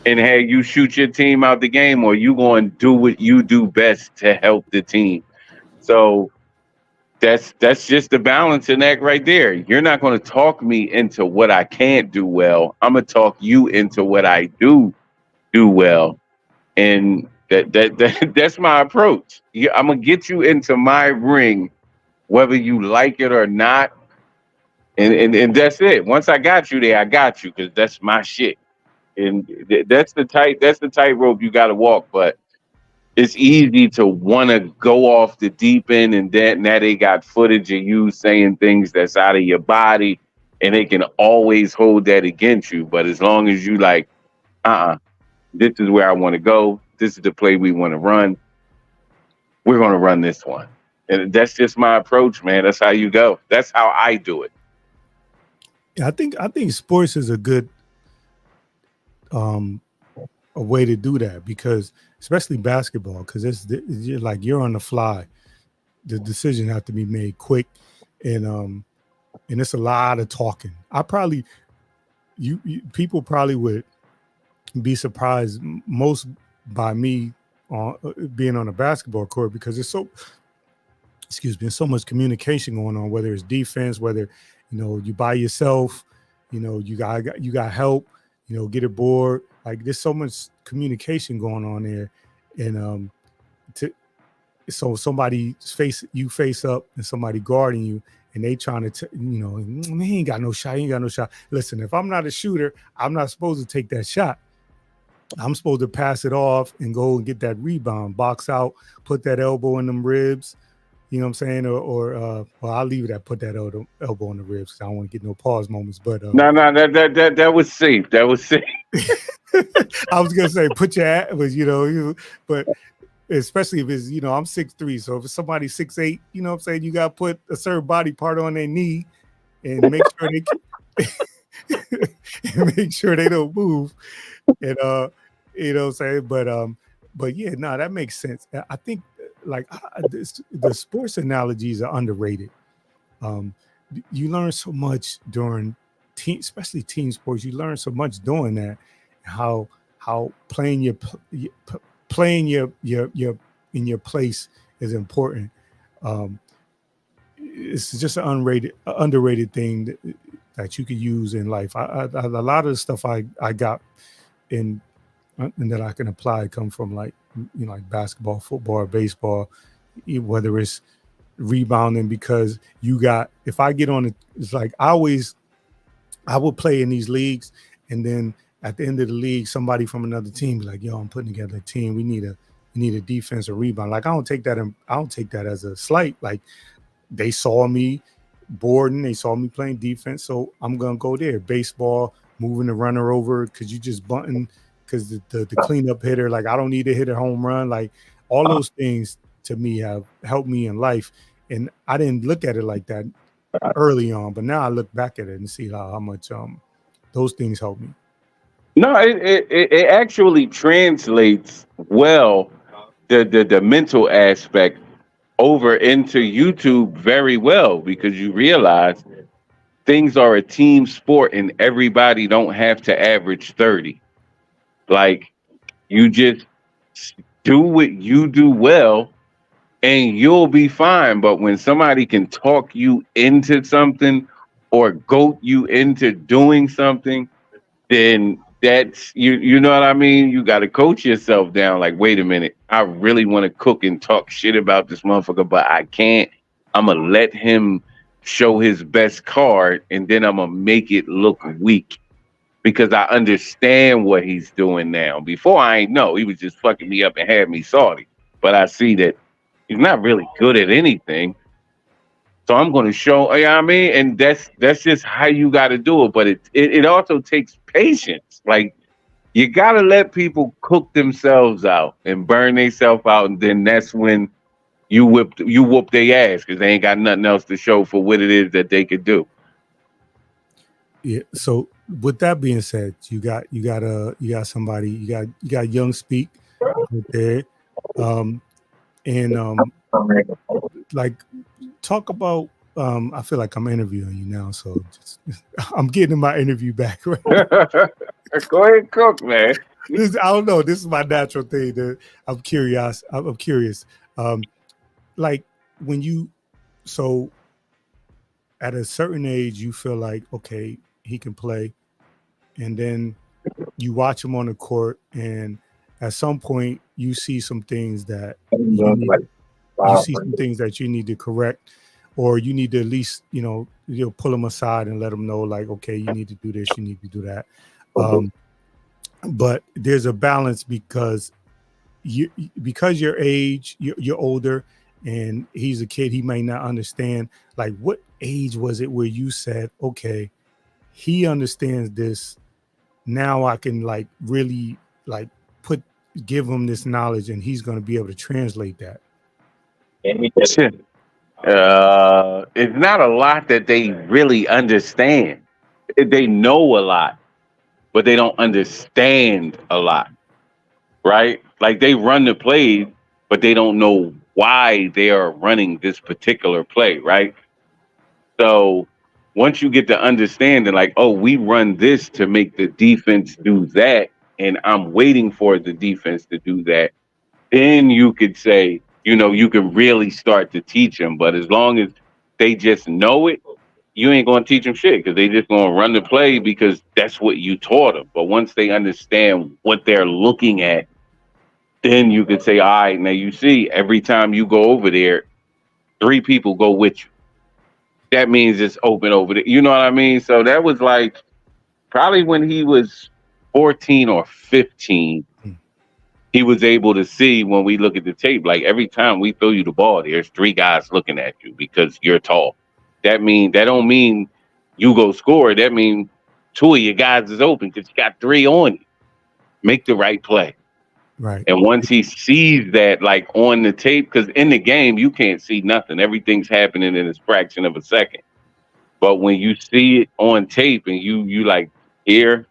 and have you shoot your team out the game, or you going to do what you do best to help the team. So that's just the balancing act right there. You're not going to talk me into what I can't do well. I'm going to talk you into what I do well. And that's my approach. Yeah, I'm gonna get you into my ring, whether you like it or not, and that's it. Once I got you there, I got you because that's my shit. And that's the tightrope you got to walk. But it's easy to want to go off the deep end, and then now they got footage of you saying things that's out of your body, and they can always hold that against you. But as long as you like, this is where I want to go. This is the play we want to run. We're going to run this one. And that's just my approach, man. That's how you go. That's how I do it.
Yeah, I think sports is a good a way to do that, because especially basketball, because you're on the fly. The decision have to be made quick, and it's a lot of talking. I probably people probably would be surprised most by me on being on a basketball court, because it's so so much communication going on, whether it's defense, whether you by yourself, you got help, get a board. Like, there's so much communication going on there, and so somebody face up and somebody guarding you, and they trying to he ain't got no shot. Listen, if I'm not a shooter, I'm not supposed to take that shot. I'm supposed to pass it off and go and get that rebound, box out, put that elbow in them ribs. You know what I'm saying? Or well, I'll leave it at put that elbow in the ribs, because I don't want to get no pause moments. But
No, that was safe. That was safe.
I was gonna say put your but especially if it's I'm 6'3", so if it's somebody 6'8", you know what I'm saying, you gotta put a certain body part on their knee and make sure make sure they don't move, and you know what I'm saying. But yeah, no, that makes sense. I think the sports analogies are underrated. You learn so much during especially team sports. You learn so much doing that. How playing your in your place is important. It's just an underrated thing that you could use in life. A lot of the stuff I got in and that I can apply come from like basketball, football, baseball, whether it's rebounding, because if I get on it, it's like I will play in these leagues, and then at the end of the league, somebody from another team be like, yo, I'm putting together a team. We need a defense or rebound. Like, I don't take that as a slight. Like, they saw me boarding, they saw me playing defense, so I'm gonna go there. Baseball, moving the runner over because you just bunting, because the cleanup hitter, like, I don't need to hit a home run. Like, all those things to me have helped me in life. And I didn't look at it like that early on, but now I look back at it and see how much those things help me.
No, it actually translates well, the mental aspect over into YouTube very well, because you realize things are a team sport and everybody don't have to average 30. Like, you just do what you do well and you'll be fine. But when somebody can talk you into something or goat you into doing something, then that's you know what I mean? You got to coach yourself down. Like, wait a minute, I really want to cook and talk shit about this motherfucker, but I can't. I'm gonna let him show his best card, and then I'm gonna make it look weak, because I understand what he's doing now. Before, I ain't know. He was just fucking me up and had me salty. But I see that he's not really good at anything. So I'm going to show, you know what I mean? And that's just how you got to do it. But it also takes patience. Like, you got to let people cook themselves out and burn themselves out. And then that's when you whoop their ass, because they ain't got nothing else to show for what it is that they could do.
Yeah. So with that being said, you got somebody, you got Young Speak out there. Like, talk about I feel like I'm interviewing you now, so I'm getting my interview back, right?
Go ahead, cook, man.
I don't know. This is my natural thing. I'm curious. Like, when so at a certain age, you feel like, okay, he can play, and then you watch him on the court, and at some point you see some things that you need to correct, or you need to at least pull them aside and let them know, like, okay, you need to do this, you need to do that. But there's a balance, because your age, you're older, and he's a kid. He may not understand. Like, what age was it where you said, okay, he understands this, now I can like really like give him this knowledge, and he's going to be able to translate that?
It's not a lot that they really understand. They know a lot, but they don't understand a lot. right? Like they run the plays, but they don't know why they are running this particular play, right? So once you get to understanding, like, oh, we run this to make the defense do that, and I'm waiting for the defense to do that, then you could say, you can really start to teach them. But as long as they just know it, you ain't going to teach them shit because they just going to run the play because that's what you taught them. But once they understand what they're looking at, then you could say, all right, now you see, every time you go over there, 3 people go with you. That means it's open over there. You know what I mean? So that was like probably when he was 14 or 15, he was able to see when we look at the tape, like every time we throw you the ball, there's 3 guys looking at you because you're tall. That don't mean you go score. That means 2 of your guys is open because you got 3 on you. Make the right play.
Right.
And once he sees that, like on the tape, because in the game you can't see nothing. Everything's happening in a fraction of a second. But when you see it on tape and you like here,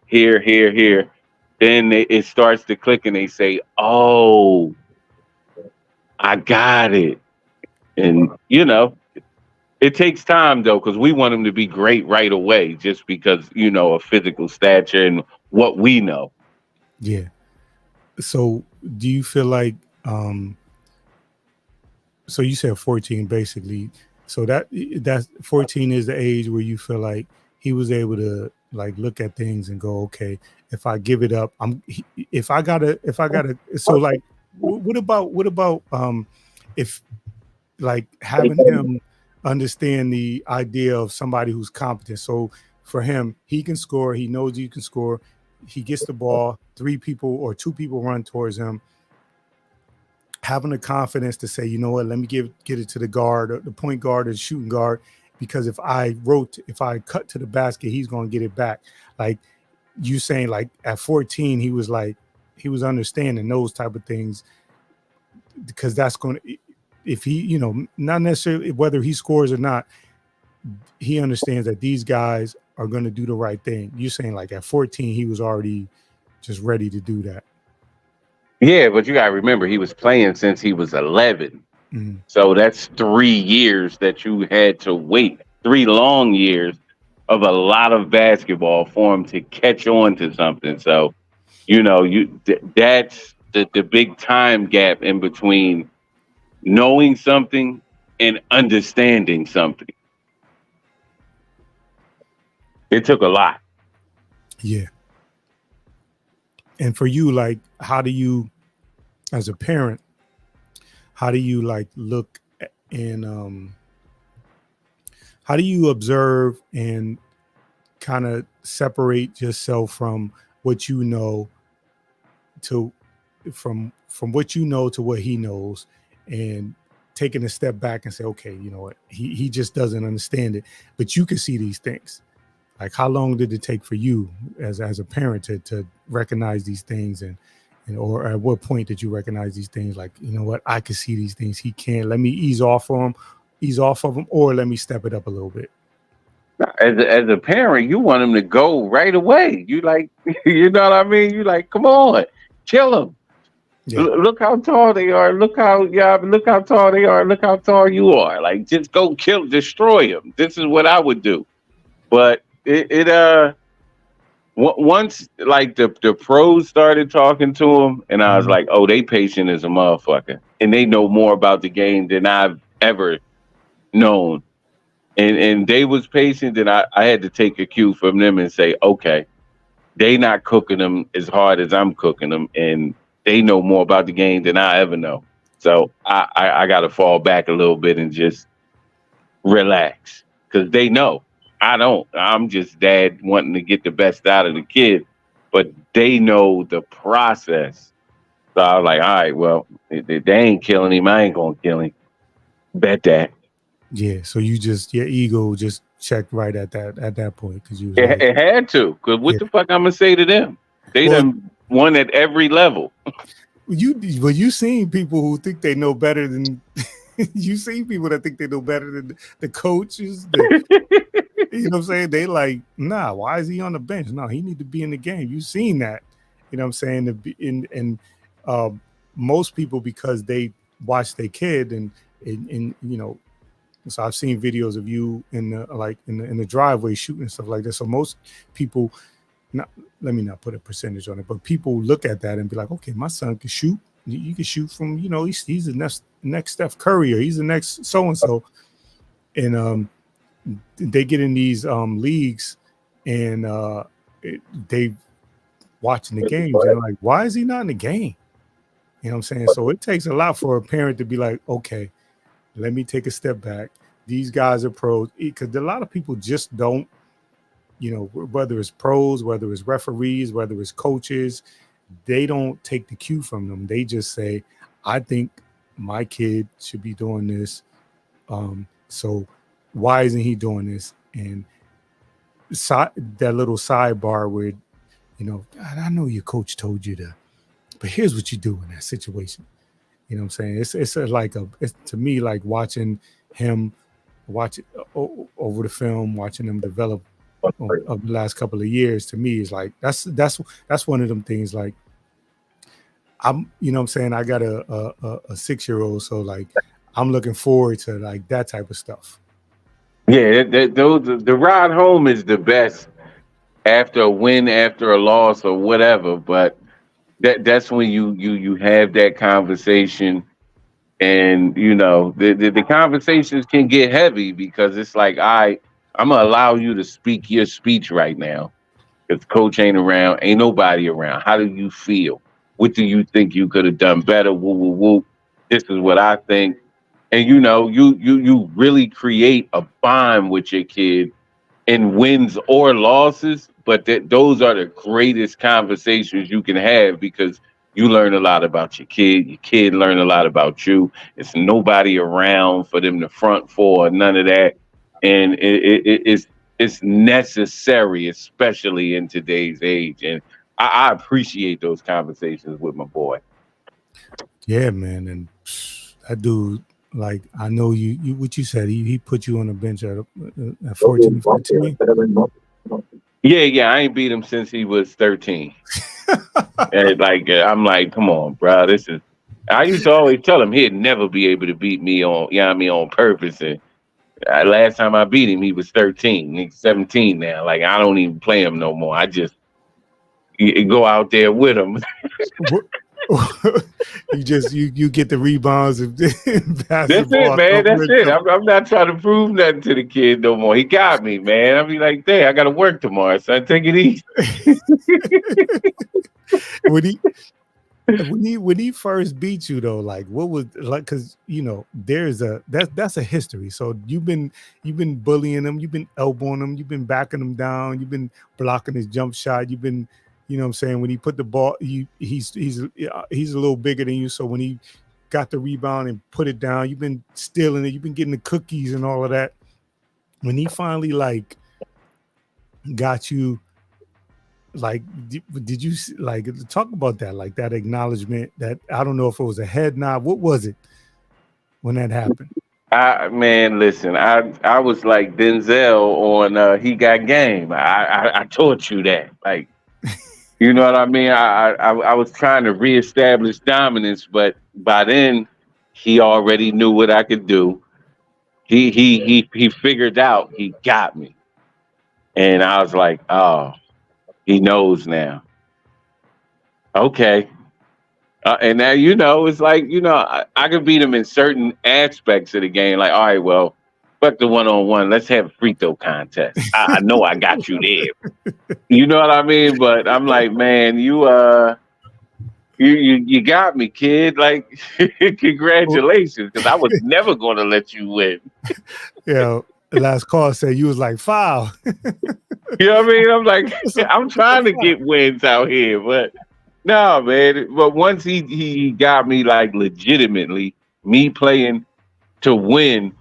then it starts to click and they say, "Oh, I got it." And it takes time though, because we want them to be great right away, just because of physical stature and what we know.
Yeah. So do you feel like so you said 14 basically, so that's 14 is the age where you feel like he was able to like look at things and go, okay, if I give it up, if I gotta so like what about if like having him understand the idea of somebody who's competent. So for him, he can score, he knows you can score, he gets the ball, 3 people or 2 people run towards him, having the confidence to say, you know what, let me get it to the guard, the point guard or shooting guard, because if I cut to the basket, he's going to get it back. Like you saying, like at 14, he was understanding those type of things, because that's going to, if he, not necessarily whether he scores or not, he understands that these guys are going to do the right thing. You're saying like at 14, he was already just ready to do that.
Yeah, but you gotta remember he was playing since he was 11.
Mm-hmm.
So that's 3 years that you had to wait. 3 long years of a lot of basketball for him to catch on to something. So, that's the big time gap in between knowing something and understanding something. It took a lot.
Yeah. And for you, like, how do you, as a parent, how do you like look and how do you observe and kind of separate yourself from what you know from what you know to what he knows, and taking a step back and say, okay, you know what, he just doesn't understand it, but you can see these things. Like, how long did it take for you as a parent to recognize these things, and or at what point did you recognize these things? Like, you know what, I can see these things. He can't. Let me ease off of them, or let me step it up a little bit.
As a parent, you want them to go right away. You like, you know what I mean? You like, come on, kill them. Yeah. Look how tall they are. Look how tall they are. Look how tall you are. Like, just go destroy them. This is what I would do. But once like the pros started talking to him, and I was like, oh, they patient as a motherfucker, and they know more about the game than I've ever known. And they was patient, and I had to take a cue from them and say, okay, they not cooking them as hard as I'm cooking them, and they know more about the game than I ever know. So I got to fall back a little bit and just relax, because they know. I don't. I'm just dad wanting to get the best out of the kid, but they know the process. So I was like, all right, well, they ain't killing him. I ain't going to kill him. Bet that.
Yeah. So you just, your ego just checked right at that point, because you.
It had to, because what the fuck I'm going to say to them? They done won at every level.
You seen people who think they know better than you seen people that think they know better than the coaches. You know what I'm saying? They like, nah, why is he on the bench? No, he need to be in the game. You seen that. You know what I'm saying? And most people, because they watch their kid and you know, so I've seen videos of you in the driveway shooting and stuff like that. So most people, not, let me not put a percentage on it, but people look at that and be like, okay, my son can shoot. You can shoot from, you know, he's the next Steph Curry, or he's the next so and so, and they get in these leagues, and they watching the games and like, why is he not in the game? You know what I'm saying? So it takes a lot for a parent to be like, okay, let me take a step back. These guys are pros, because a lot of people just don't, you know, whether it's pros, whether it's referees, whether it's coaches, they don't take the cue from them. They just say, I think my kid should be doing this. So why isn't he doing this? And that little sidebar where, you know, God, I know your coach told you to, but here's what you do in that situation. You know what I'm saying? It's to me like watching him over the film, watching him develop of the last couple of years. To me, is like that's one of them things. Like you know what I'm saying, I got a 6-year-old, so like I'm looking forward to like that type of stuff.
Yeah, the ride home is the best after a win, after a loss, or whatever. But that's when you have that conversation, and you know the conversations can get heavy, because it's like, I'm gonna allow you to speak your speech right now, because coach ain't around, ain't nobody around. How do you feel? What do you think you could have done better? Woo woo woo. This is what I think. And you know, you really create a bond with your kid in wins or losses, but those are the greatest conversations you can have, because you learn a lot about your kid learn a lot about you. It's nobody around for them to front for, none of that. And it's necessary, especially in today's age. And I appreciate those conversations with my boy.
Yeah, man. And that dude, like, I know you what you said, he put you on the bench at 14, 15.
Yeah, I ain't beat him since he was 13. And like, I'm like, come on, bro. I used to always tell him he'd never be able to beat me on, you know what I mean, on purpose. And last time I beat him, he was 13. He's 17 now. Like, I don't even play him no more. I just go out there with him.
you get the rebounds and pass
That's
the ball.
it, man. That's it. I'm not trying to prove nothing to the kid no more. He got me, man. I be like, dang, I got to work tomorrow, son. Take it easy.
When he first beat you though, like what was like, because you know that's a history. So you've been bullying him, you've been elbowing him, you've been backing him down, you've been blocking his jump shot, you've been, you know what I'm saying, when he put the ball, he's a little bigger than you, so when he got the rebound and put it down, you've been stealing it, you've been getting the cookies and all of that. When he finally like got you, like did you like talk about that, like that acknowledgement, that I don't know if it was a head nod, what was it when that happened?
Man, listen, I was like Denzel on He Got Game. I taught you that, like, you know what I mean. I was trying to reestablish dominance, but by then he already knew what I could do. He figured out he got me, and I was like, oh, he knows now. Okay. And now, you know, it's like, you know, I could beat him in certain aspects of the game. Like, all right, well, fuck the one-on-one. Let's have a free throw contest. I know I got you there. You know what I mean? But I'm like, man, you got me, kid. Like, congratulations, because I was never going to let you win.
Yeah, the last call said you was like, foul.
You know what I mean? I'm like, I'm trying to get wins out here, but no, man. But once he got me, like, legitimately, me playing to win,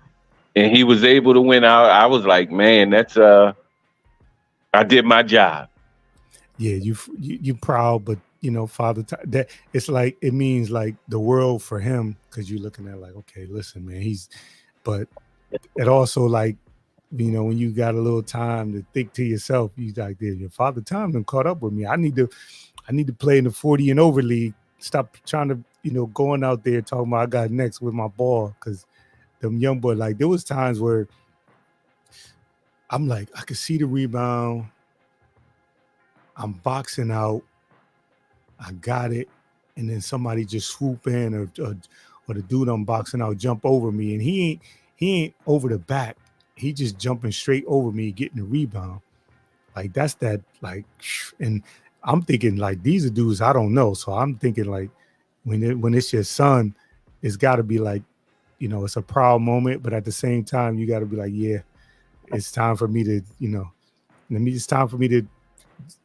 and he was able to win out, I was like, man, that's I did my job.
Yeah, you proud, but you know, father that it's like, it means like the world for him, because you're looking at like, okay, listen, man, but it also, like, you know, when you got a little time to think to yourself, you like, your father time done caught up with me. I need to play in the 40 and over league, stop trying to, going out there talking about I got next with my ball, because them young boy, like there was times where I'm like, I could see the rebound, I'm boxing out, I got it, and then somebody just swoop in, or the dude I'm boxing out jump over me, and he ain't over the back, he just jumping straight over me, getting the rebound. Like that's that, like, and I'm thinking like these are dudes I don't know, so I'm thinking like when it's your son, it's got to be like, it's a proud moment, but at the same time you got to be like, yeah, it's time for me to, it's time for me to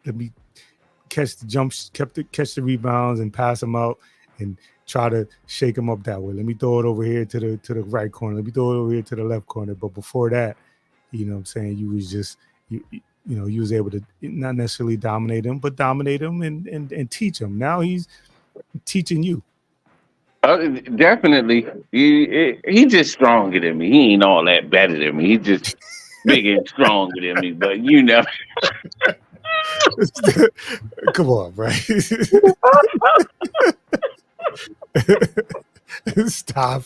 let me catch the jumps, catch the rebounds and pass them out and try to shake them up that way. Let me throw it over here to the right corner. Let me throw it over here to the left corner. But before that, you know what I'm saying, you was just you was able to not necessarily dominate him, but dominate him and teach him. Now he's teaching you.
Definitely. He just stronger than me. He ain't all that better than me. He just bigger and stronger than me. But
Come on, bro. Stop.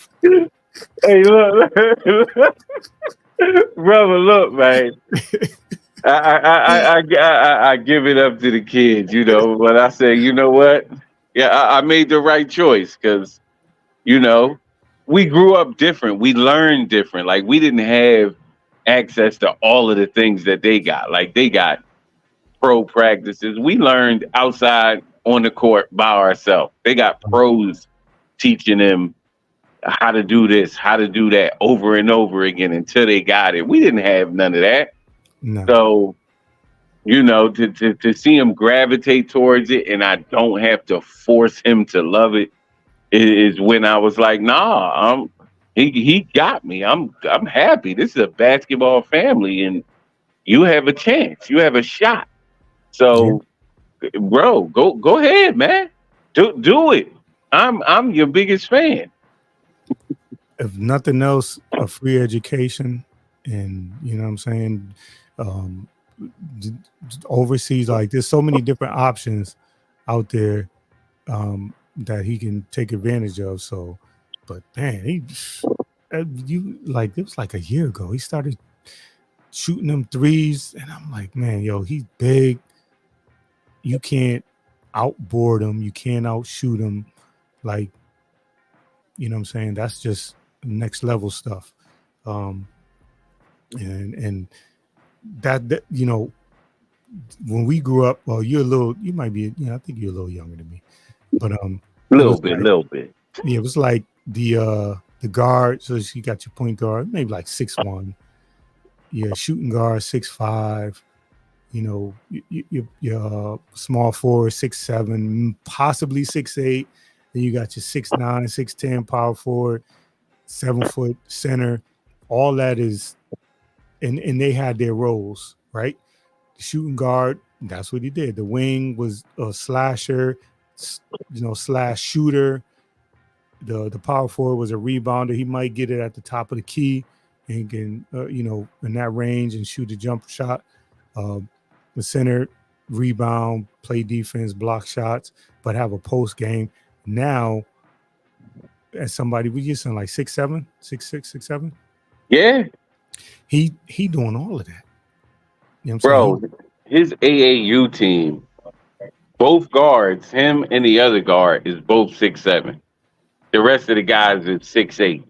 Hey, look, brother, look, man. I give it up to the kids, but I say, you know what? Yeah, I made the right choice because, we grew up different. We learned different. Like we didn't have access to all of the things that they got. Like they got pro practices. We learned outside on the court by ourselves. They got pros teaching them how to do this, how to do that over and over again until they got it. We didn't have none of that.
No.
So, to see him gravitate towards it and I don't have to force him to love it is when I was like, nah, he got me. I'm happy. This is a basketball family and you have a chance. You have a shot. So, bro, go ahead, man. Do it. I'm your biggest fan.
If nothing else, a free education, and you know what I'm saying, overseas, like there's so many different options out there that he can take advantage of. So, but man, it was like a year ago he started shooting them threes, and I'm like, man, yo, he's big. You can't outboard him. You can't outshoot him. Like, you know what I'm saying? That's just next level stuff. And that when we grew up, well, you might be, I think you're a little younger than me, but
a little bit.
Yeah, it was like the guard. So you got your point guard, maybe like 6'1". Yeah, shooting guard 6'5". Your small forward 6'7", possibly 6'8". Then you got your 6'9", 6'10" power forward, 7-foot center. All that is, and they had their roles, right? The shooting guard, that's what he did. The wing was a slasher, slash shooter. The power forward was a rebounder. He might get it at the top of the key and can, in that range and shoot a jump shot. The center, rebound, play defense, block shots, but have a post game. Now, as somebody, we just in like 6'7", 6'6", 6'7".
Yeah.
He doing all of that. You know what
I'm saying? His AAU team, both guards, him and the other guard, is both 6'7". The rest of the guys is 6'8".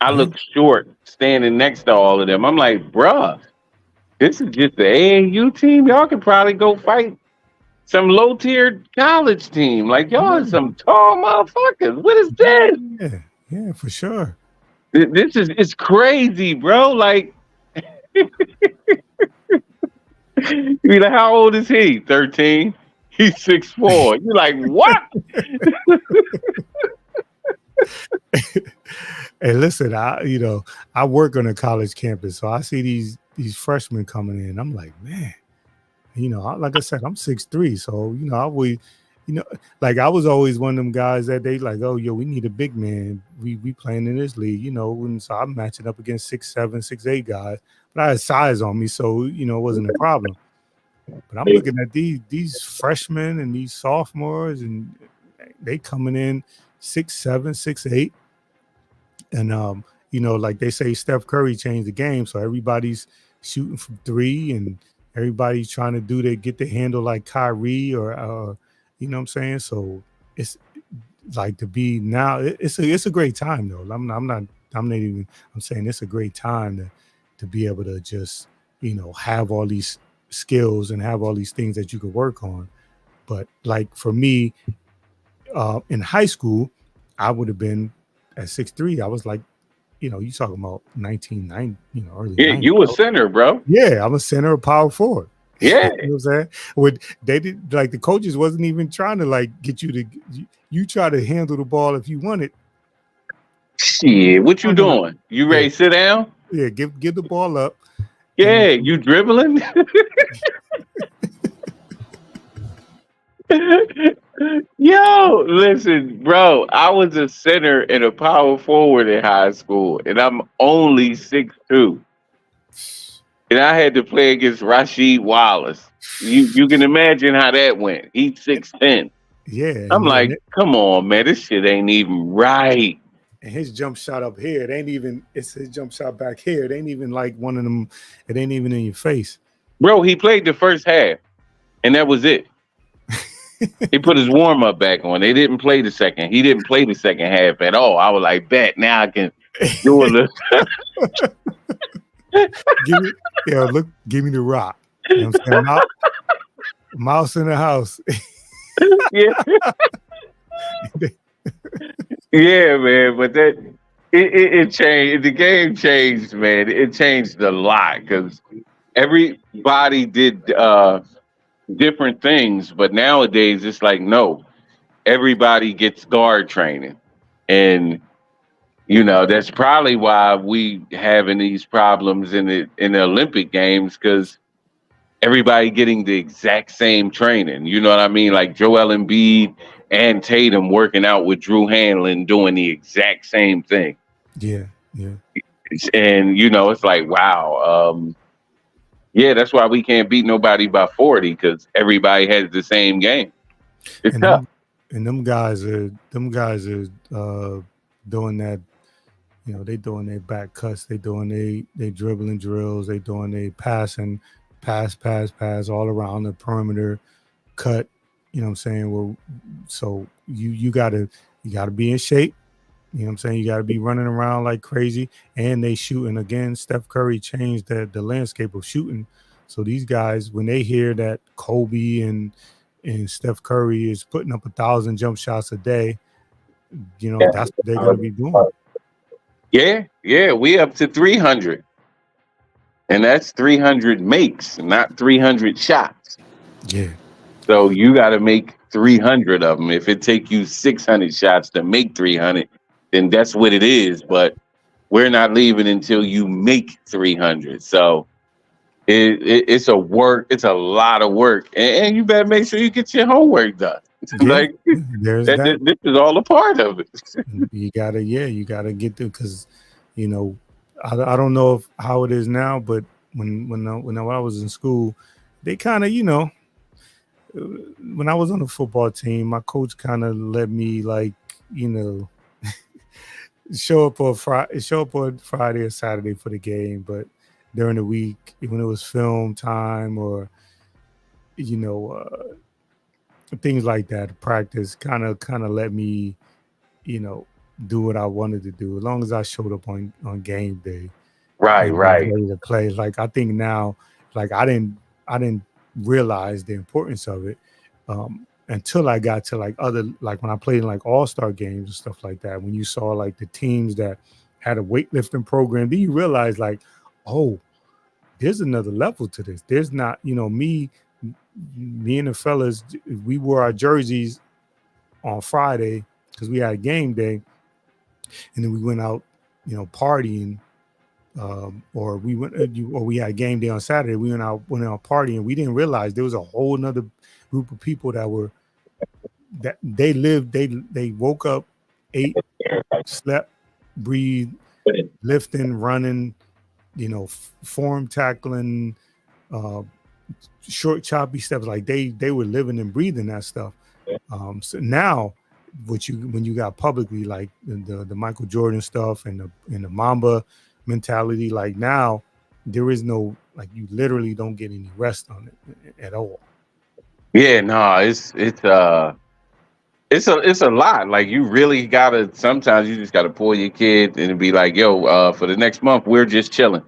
I look short standing next to all of them. I'm like, bruh, this is just the AAU team. Y'all could probably go fight some low-tier college team. Like, y'all are some tall motherfuckers. What is this?
Yeah, for sure.
It's crazy, bro. Like, you be like, how old is he? 13. He's 6'4". You're like, what?
Hey, listen, I work on a college campus, so I see these freshmen coming in. I'm like, man, like I said, I'm 6'3", so I always, like I was always one of them guys that they like, oh, yo, we need a big man. We playing in this league, and so I'm matching up against 6'7", 6'8" guys, but I had size on me, so it wasn't a problem. But I'm looking at these freshmen and these sophomores, and they coming in 6'7", 6'8", and like they say, Steph Curry changed the game, so everybody's shooting from three, and everybody's trying to get the handle like Kyrie or you know what I'm saying. So it's like to be now. It's a great time though. I'm not even. I'm saying it's a great time to be able to just have all these skills and have all these things that you could work on. But like for me, in high school, I would have been at 6'3". I was like, you talking about 1990, early
Yeah,
90s.
you a center, bro.
Yeah, I'm a center, a power forward.
Yeah.
You know what I'm saying? They did, like, the coaches wasn't even trying to like get you to you try to handle the ball if you want it.
Shit, what you doing? You ready to sit down?
Yeah, give the ball up.
Yeah, you dribbling? Yo, listen, bro. I was a center and a power forward in high school, and I'm only 6'2". And I had to play against Rasheed Wallace. You can imagine how that went. He's 6'10".
Yeah,
I'm like, come on, man, this shit ain't even right.
And his jump shot up here, it's his jump shot back here. It ain't even like one of them. It ain't even in your face.
Bro, he played the first half, and that was it. He put his warm up back on. They didn't play the second. He didn't play the second half at all. I was like, bet now I can do it.
Give me the rock. You know what I'm saying? Mouse in the house.
Yeah. Yeah, man. But it changed. The game changed, man. It changed a lot because everybody did different things. But nowadays, it's like, no, everybody gets guard training. And that's probably why we having these problems in the Olympic Games, because everybody getting the exact same training. You know what I mean? Like Joel Embiid and Tatum working out with Drew Hanlon doing the exact same thing.
Yeah.
And it's like, wow. Yeah, that's why we can't beat nobody by 40, because everybody has the same game. It's tough.
Them guys are doing that. They doing their back cuts, they doing they dribbling drills, they doing they passing, pass all around the perimeter, cut. You know what I'm saying? Well, so you gotta be in shape. You know what I'm saying? You gotta be running around like crazy, and they shooting again. Steph Curry changed the landscape of shooting. So these guys, when they hear that Kobe and Steph Curry is putting up 1,000 jump shots a day, that's what they're gonna be doing.
Yeah, we up to 300, and that's 300 makes, not 300 shots.
Yeah.
So you got to make 300 of them. If it take you 600 shots to make 300, then that's what it is. But we're not leaving until you make 300. So it's a work. It's a lot of work, and you better make sure you get your homework done.
Yeah,
like
there's that.
This is all a part of it.
You gotta get there, because I don't know how it is now, but when I was in school, they kind of when I was on the football team, my coach kind of let me show up on Friday or Saturday for the game, but during the week when it was film time or things like that, practice kind of let me do what I wanted to do, as long as I showed up on game day.
Right.
Ready to play. Like I think now, like I didn't realize the importance of it until I got to like when I played in like all-star games and stuff like that. When you saw like the teams that had a weightlifting program, then you realize like, oh, there's another level to this. There's not, me and the fellas, we wore our jerseys on Friday because we had game day, and then we went out, partying. Or we had game day on Saturday. We went out partying. We didn't realize there was a whole nother group of people that they woke up, ate, slept, breathed, lifting, running, form tackling, short choppy steps. Like they were living and breathing that stuff. So now when you got publicly like the Michael Jordan stuff and the Mamba mentality, like now there is no, like, you literally don't get any rest on it at all.
Yeah, no, it's a lot. Like you really gotta. Sometimes you just gotta pull your kid and be like, "Yo, for the next month, we're just chilling.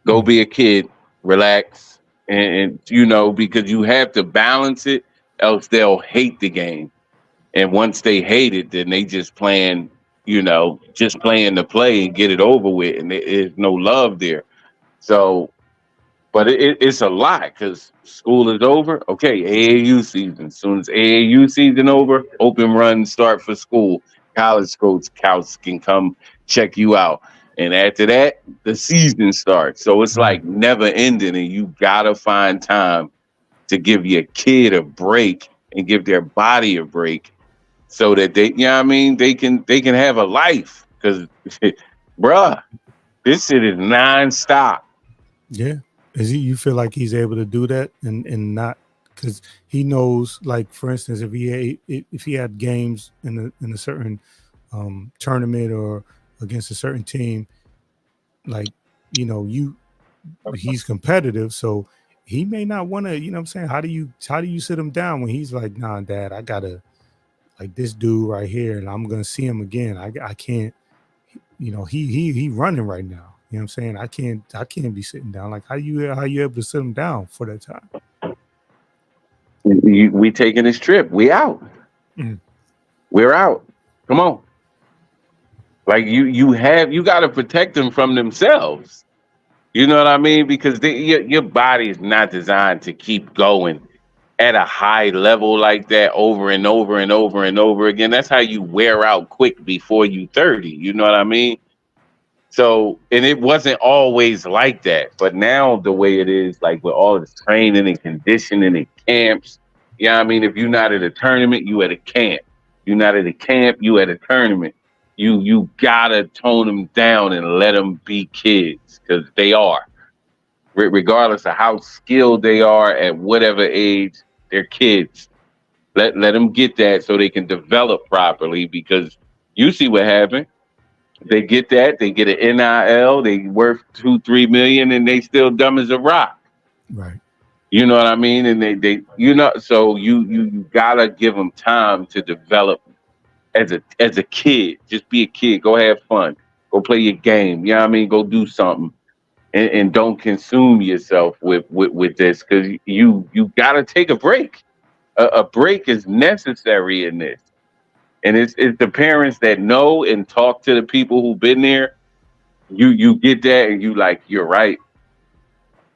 Go be a kid, relax, and because you have to balance it, else they'll hate the game. And once they hate it, then they just just playing the play and get it over with, and there's no love there. So, but it's a lot because school is over. Okay, AAU season. As soon as AAU season over, open run start for school. College scouts can come check you out, and after that, the season starts. So it's like never ending, and you gotta find time to give your kid a break and give their body a break so that they can have a life. Because, bruh, this shit is nonstop.
Yeah. You feel like he's able to do that and not, because he knows, like, for instance, if he had games in a certain tournament or against a certain team, like, he's competitive, so he may not want to, what I'm saying? How do you sit him down when he's like, nah, Dad, I gotta, like, this dude right here, and I'm gonna see him again. I can't, he running right now. You know what I'm saying? I can't be sitting down. Like, how you able to sit him down for that time?
We taking this trip. We out. We're out. Come on. Like you got to protect them from themselves. You know what I mean? Because your body is not designed to keep going at a high level like that over and over and over and over again. That's how you wear out quick before you 30. You know what I mean? So, and it wasn't always like that, but now the way it is, like with all this training and conditioning and camps, you know what I mean? If you're not at a tournament, you at a camp. You're not at a camp, you at a tournament. You gotta tone them down and let them be kids, because they are. Regardless of how skilled they are at whatever age, they're kids. Let them get that so they can develop properly, because you see what happened. They get that, they get an NIL, they worth 2-3 million, and they still dumb as a rock.
Right.
You know what I mean? And they so you gotta give them time to develop as a kid. Just be a kid. Go have fun. Go play your game. You know what I mean? Go do something. And don't consume yourself with this, because you gotta take a break. A break is necessary in this. And it's the parents that know and talk to the people who've been there. You get that, and you like, you're right.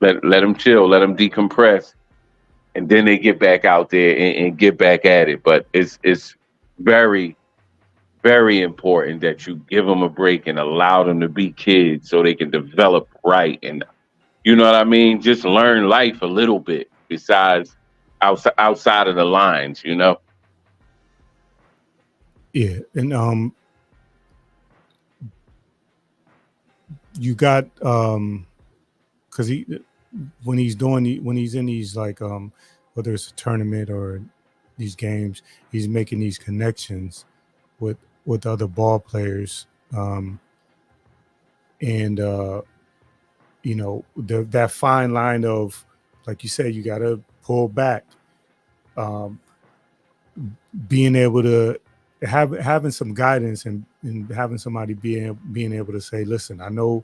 Let them chill, let them decompress, and then they get back out there and get back at it. But it's very, very important that you give them a break and allow them to be kids so they can develop right. And you know what I mean? Just learn life a little bit besides outside of the lines,
Yeah. And you got because when he's in these, like, whether it's a tournament or these games, he's making these connections with other ball players, and that fine line of, like you said, you got to pull back, being able to having some guidance and having somebody being able to say, listen, I know,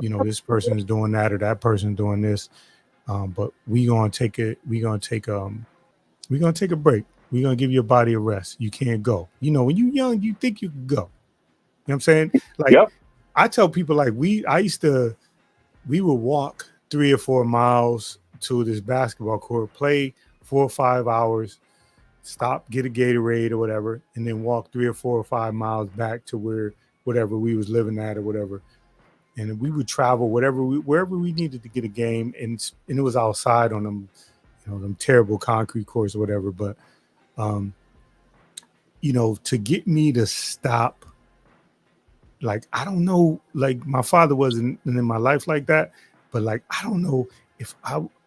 this person is doing that or that person doing this, but we're gonna take a break. We're gonna give your body a rest. You can't go. When you're young, you think you can go. You know what I'm saying? Like,
Yep.
I tell people, like, we would walk 3 or 4 miles to this basketball court, play 4 or 5 hours, stop, get a Gatorade or whatever, and then walk 3 or 4 or 5 miles back to whatever we was living at or whatever. And we would travel wherever we needed to get a game, and it was outside on them, them terrible concrete courts or whatever. But to get me to stop, like, I don't know, like, my father wasn't in my life like that, but, like, I don't know if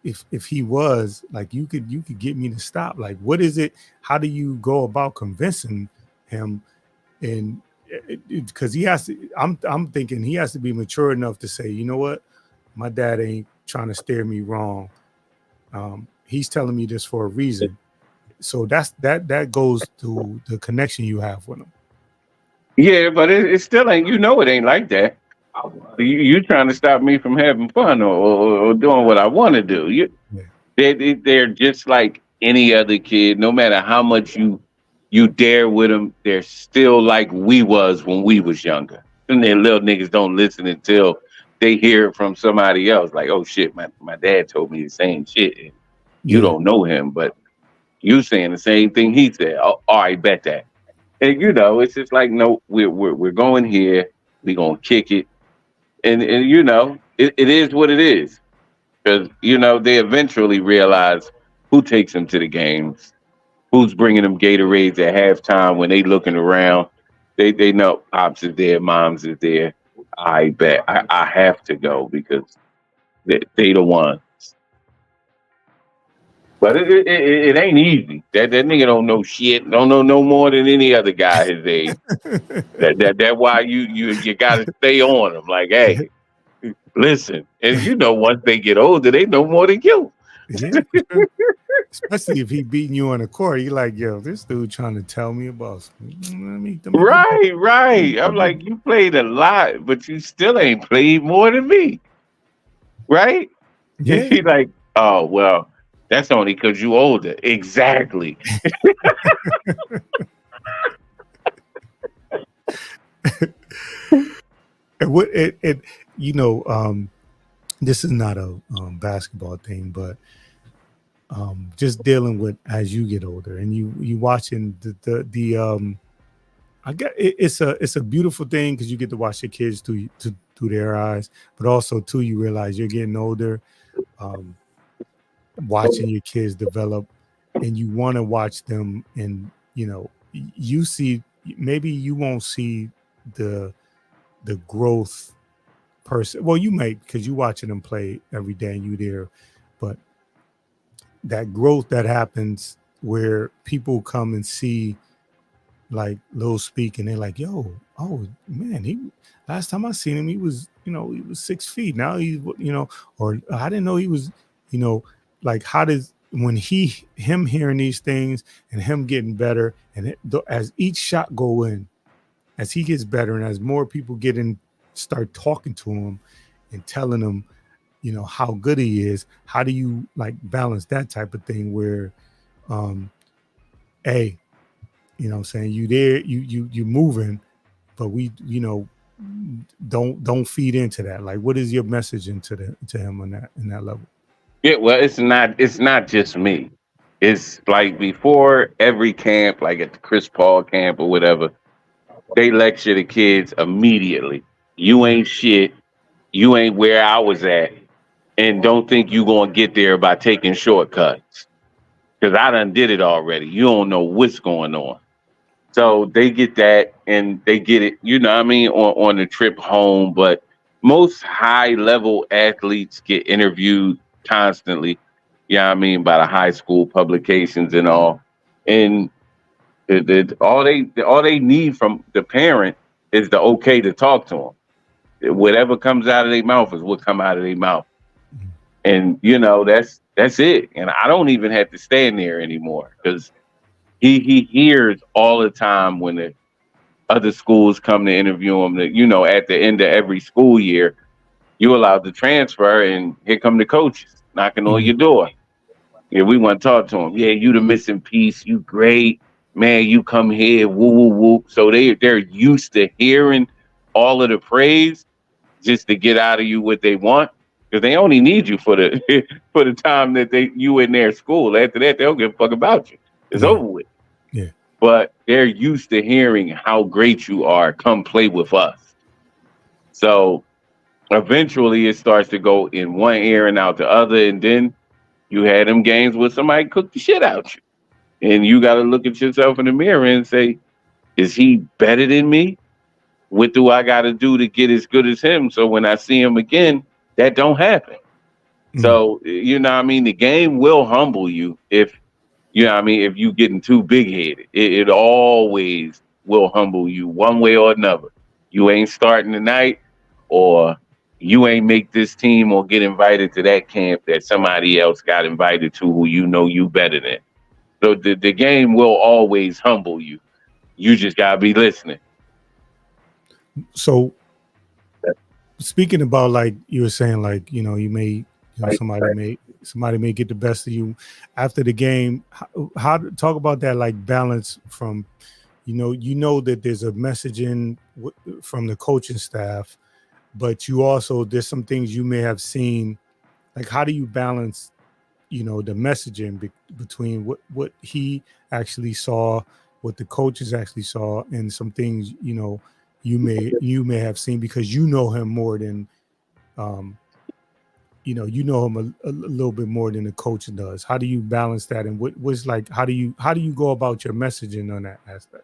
if he was like, you could get me to stop. Like, what is it? How do you go about convincing him? And because he has to, I'm thinking he has to be mature enough to say, you know what, my dad ain't trying to steer me wrong. He's telling me this for a reason. So that goes to the connection you have with him.
Yeah, but it still ain't. It ain't like that. You trying to stop me from having fun or doing what I want to do.
Yeah.
They're just like any other kid. No matter how much you dare with them, they're still like we was when we was younger. And then little niggas don't listen until they hear it from somebody else. Like, oh shit, my dad told me the same shit. And you
Yeah.
don't know him, but you saying the same thing he said. Oh, I bet that. And it's just like, no, we're going here. We gonna kick it, and it is what it is. Because they eventually realize who takes them to the games, who's bringing them Gatorades at halftime when they looking around. They know pops is there, moms is there. I bet I have to go because they the one. But it ain't easy. That nigga don't know shit. Don't know no more than any other guy his age. That why you gotta stay on them. Like, hey, listen. And once they get older, they know more than you.
Yeah. Especially if he beating you on the court, you like, yo, this dude trying to tell me about something.
Right. I'm like, you played a lot, but you still ain't played more than me. Right?
Yeah.
And he's like, oh well, that's only because you older. Exactly.
And what this is not a basketball thing, but just dealing with as you get older and you watching the I get it's a beautiful thing because you get to watch your kids through their eyes, but also too you realize you're getting older, watching your kids develop, and you want to watch them, and you see maybe you won't see the growth person. Well, you might because you watching them play every day and you there, but that growth that happens where people come and see like Lil Speak and they're like, yo, oh man, he last time I seen him, he was 6 feet. Now he's or I didn't know he was, like how does when him hearing these things and him getting better and as each shot go in, as he gets better and as more people get in, start talking to him and telling him, how good he is, how do you like balance that type of thing where, hey, what I'm saying, you there, you moving, but we, don't feed into that. Like, what is your message to him on that in that level?
Yeah, well, it's not just me. It's like before every camp, like at the Chris Paul camp or whatever, they lecture the kids immediately. You ain't shit. You ain't where I was at. And don't think you gonna get there by taking shortcuts. Because I done did it already. You don't know what's going on. So they get that and they get it, on the trip home. But most high level athletes get interviewed constantly, by the high school publications and all. And all they need from the parent is the okay to talk to them. Whatever comes out of their mouth is what come out of their mouth. And that's it. And I don't even have to stand there anymore because he hears all the time when the other schools come to interview him that, at the end of every school year, you're allowed to transfer and here come the coaches knocking on your door. Yeah, we want to talk to him. Yeah, you the missing piece. You great. Man, you come here, woo, woo, woo. So they're used to hearing all of the praise just to get out of you what they want. Because they only need you for the for the time that you in their school. After that, they don't give a fuck about you. It's over with.
Yeah.
But they're used to hearing how great you are. Come play with us. So eventually it starts to go in one ear and out the other. And then you had them games where somebody cooked the shit out you. And you got to look at yourself in the mirror and say, is he better than me? What do I got to do to get as good as him? So when I see him again, that don't happen. So, you know what I mean? The game will humble you if, you know what I mean, if you getting too big headed. It always will humble you one way or another. You ain't starting tonight, or you ain't make this team or get invited to that camp that somebody else got invited to who you know you better than. So the game will always humble you. You just gotta be listening.
So speaking about, like you were saying, like, you know, somebody may get the best of you after the game. How to talk about that, like, balance from, you know that there's a messaging from the coaching staff, but you also, there's some things you may have seen. Like, how do you balance, you know, the messaging between what he actually saw, what the coaches actually saw, and some things, you know, you may have seen, because you know him more than, you know him a little bit more than the coach does. How do you balance that, and what's like, how do you go about your messaging on that aspect?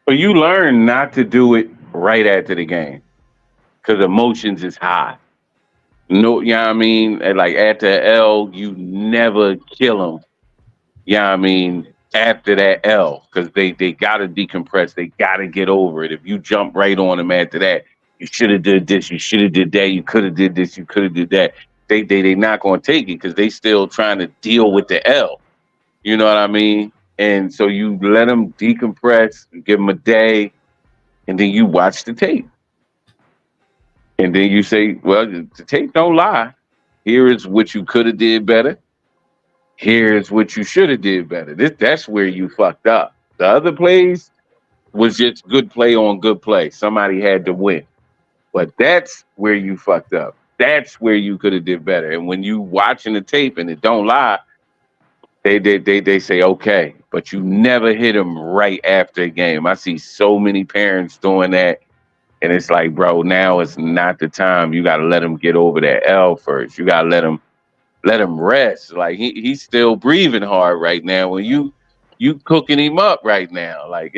But you learn not to do it right after the game because emotions is high. No, you know what I mean? And like after L, you never kill them. You know what I mean? After that L, because they got to decompress. They got to get over it. If you jump right on them after that, you should have did this, you should have did that, you could have did this, you could have did that. They not going to take it because they still trying to deal with the L. You know what I mean? And so you let them decompress, give them a day, and then you watch the tape. And then you say, well, the tape don't lie. Here is what you could have did better. Here's what you should have did better. That's where you fucked up. The other plays was just good play on good play. Somebody had to win. But that's where you fucked up. That's where you could have did better. And when you watching the tape and it don't lie, they say, okay, but you never hit them right after a game. I see so many parents doing that. And it's like, bro, now it's not the time. You got to let him get over that L first. You got to let him rest. Like he's still breathing hard right now. When you cooking him up right now, like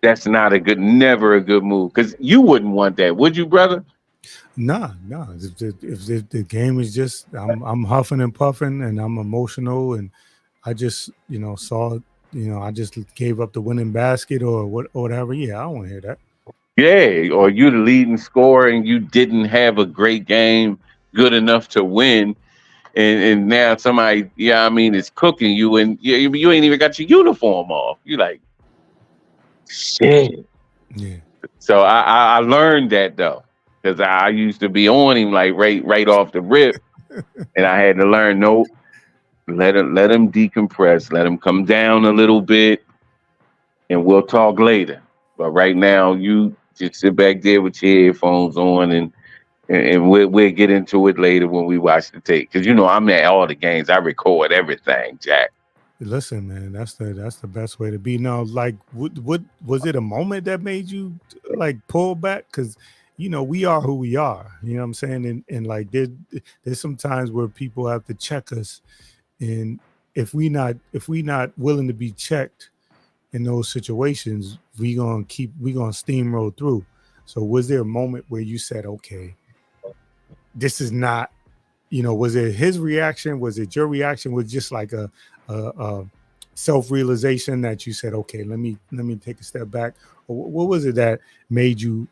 that's not never a good move, because you wouldn't want that, would you, brother?
Nah. If the game is just, I'm huffing and puffing and I'm emotional, and I just, you know, I just gave up the winning basket or whatever. Yeah, I don't want to hear that.
Yeah, or you the leading scorer and you didn't have a great game good enough to win. And now somebody, yeah, I mean, is cooking you, and you ain't even got your uniform off. You like, shit.
Yeah.
So I learned that though, because I used to be on him like right off the rip, and I had to learn, no, let him decompress, let him come down a little bit, and we'll talk later. But right now, you just sit back there with your headphones on, and we'll get into it later when we watch the tape. Because you know I'm at all the games. I record everything, Jack.
Listen, man, that's the best way to be. Now, like, what was it a moment that made you like pull back? Because, you know, we are who we are. You know what I'm saying? And like there's some times where people have to check us, and if we not willing to be checked in those situations, we gonna steamroll through. So was there a moment where you said, okay, this is not, you know, was it his reaction? Was it your reaction? Was just like a self-realization that you said, okay, let me take a step back? Or what was it that made you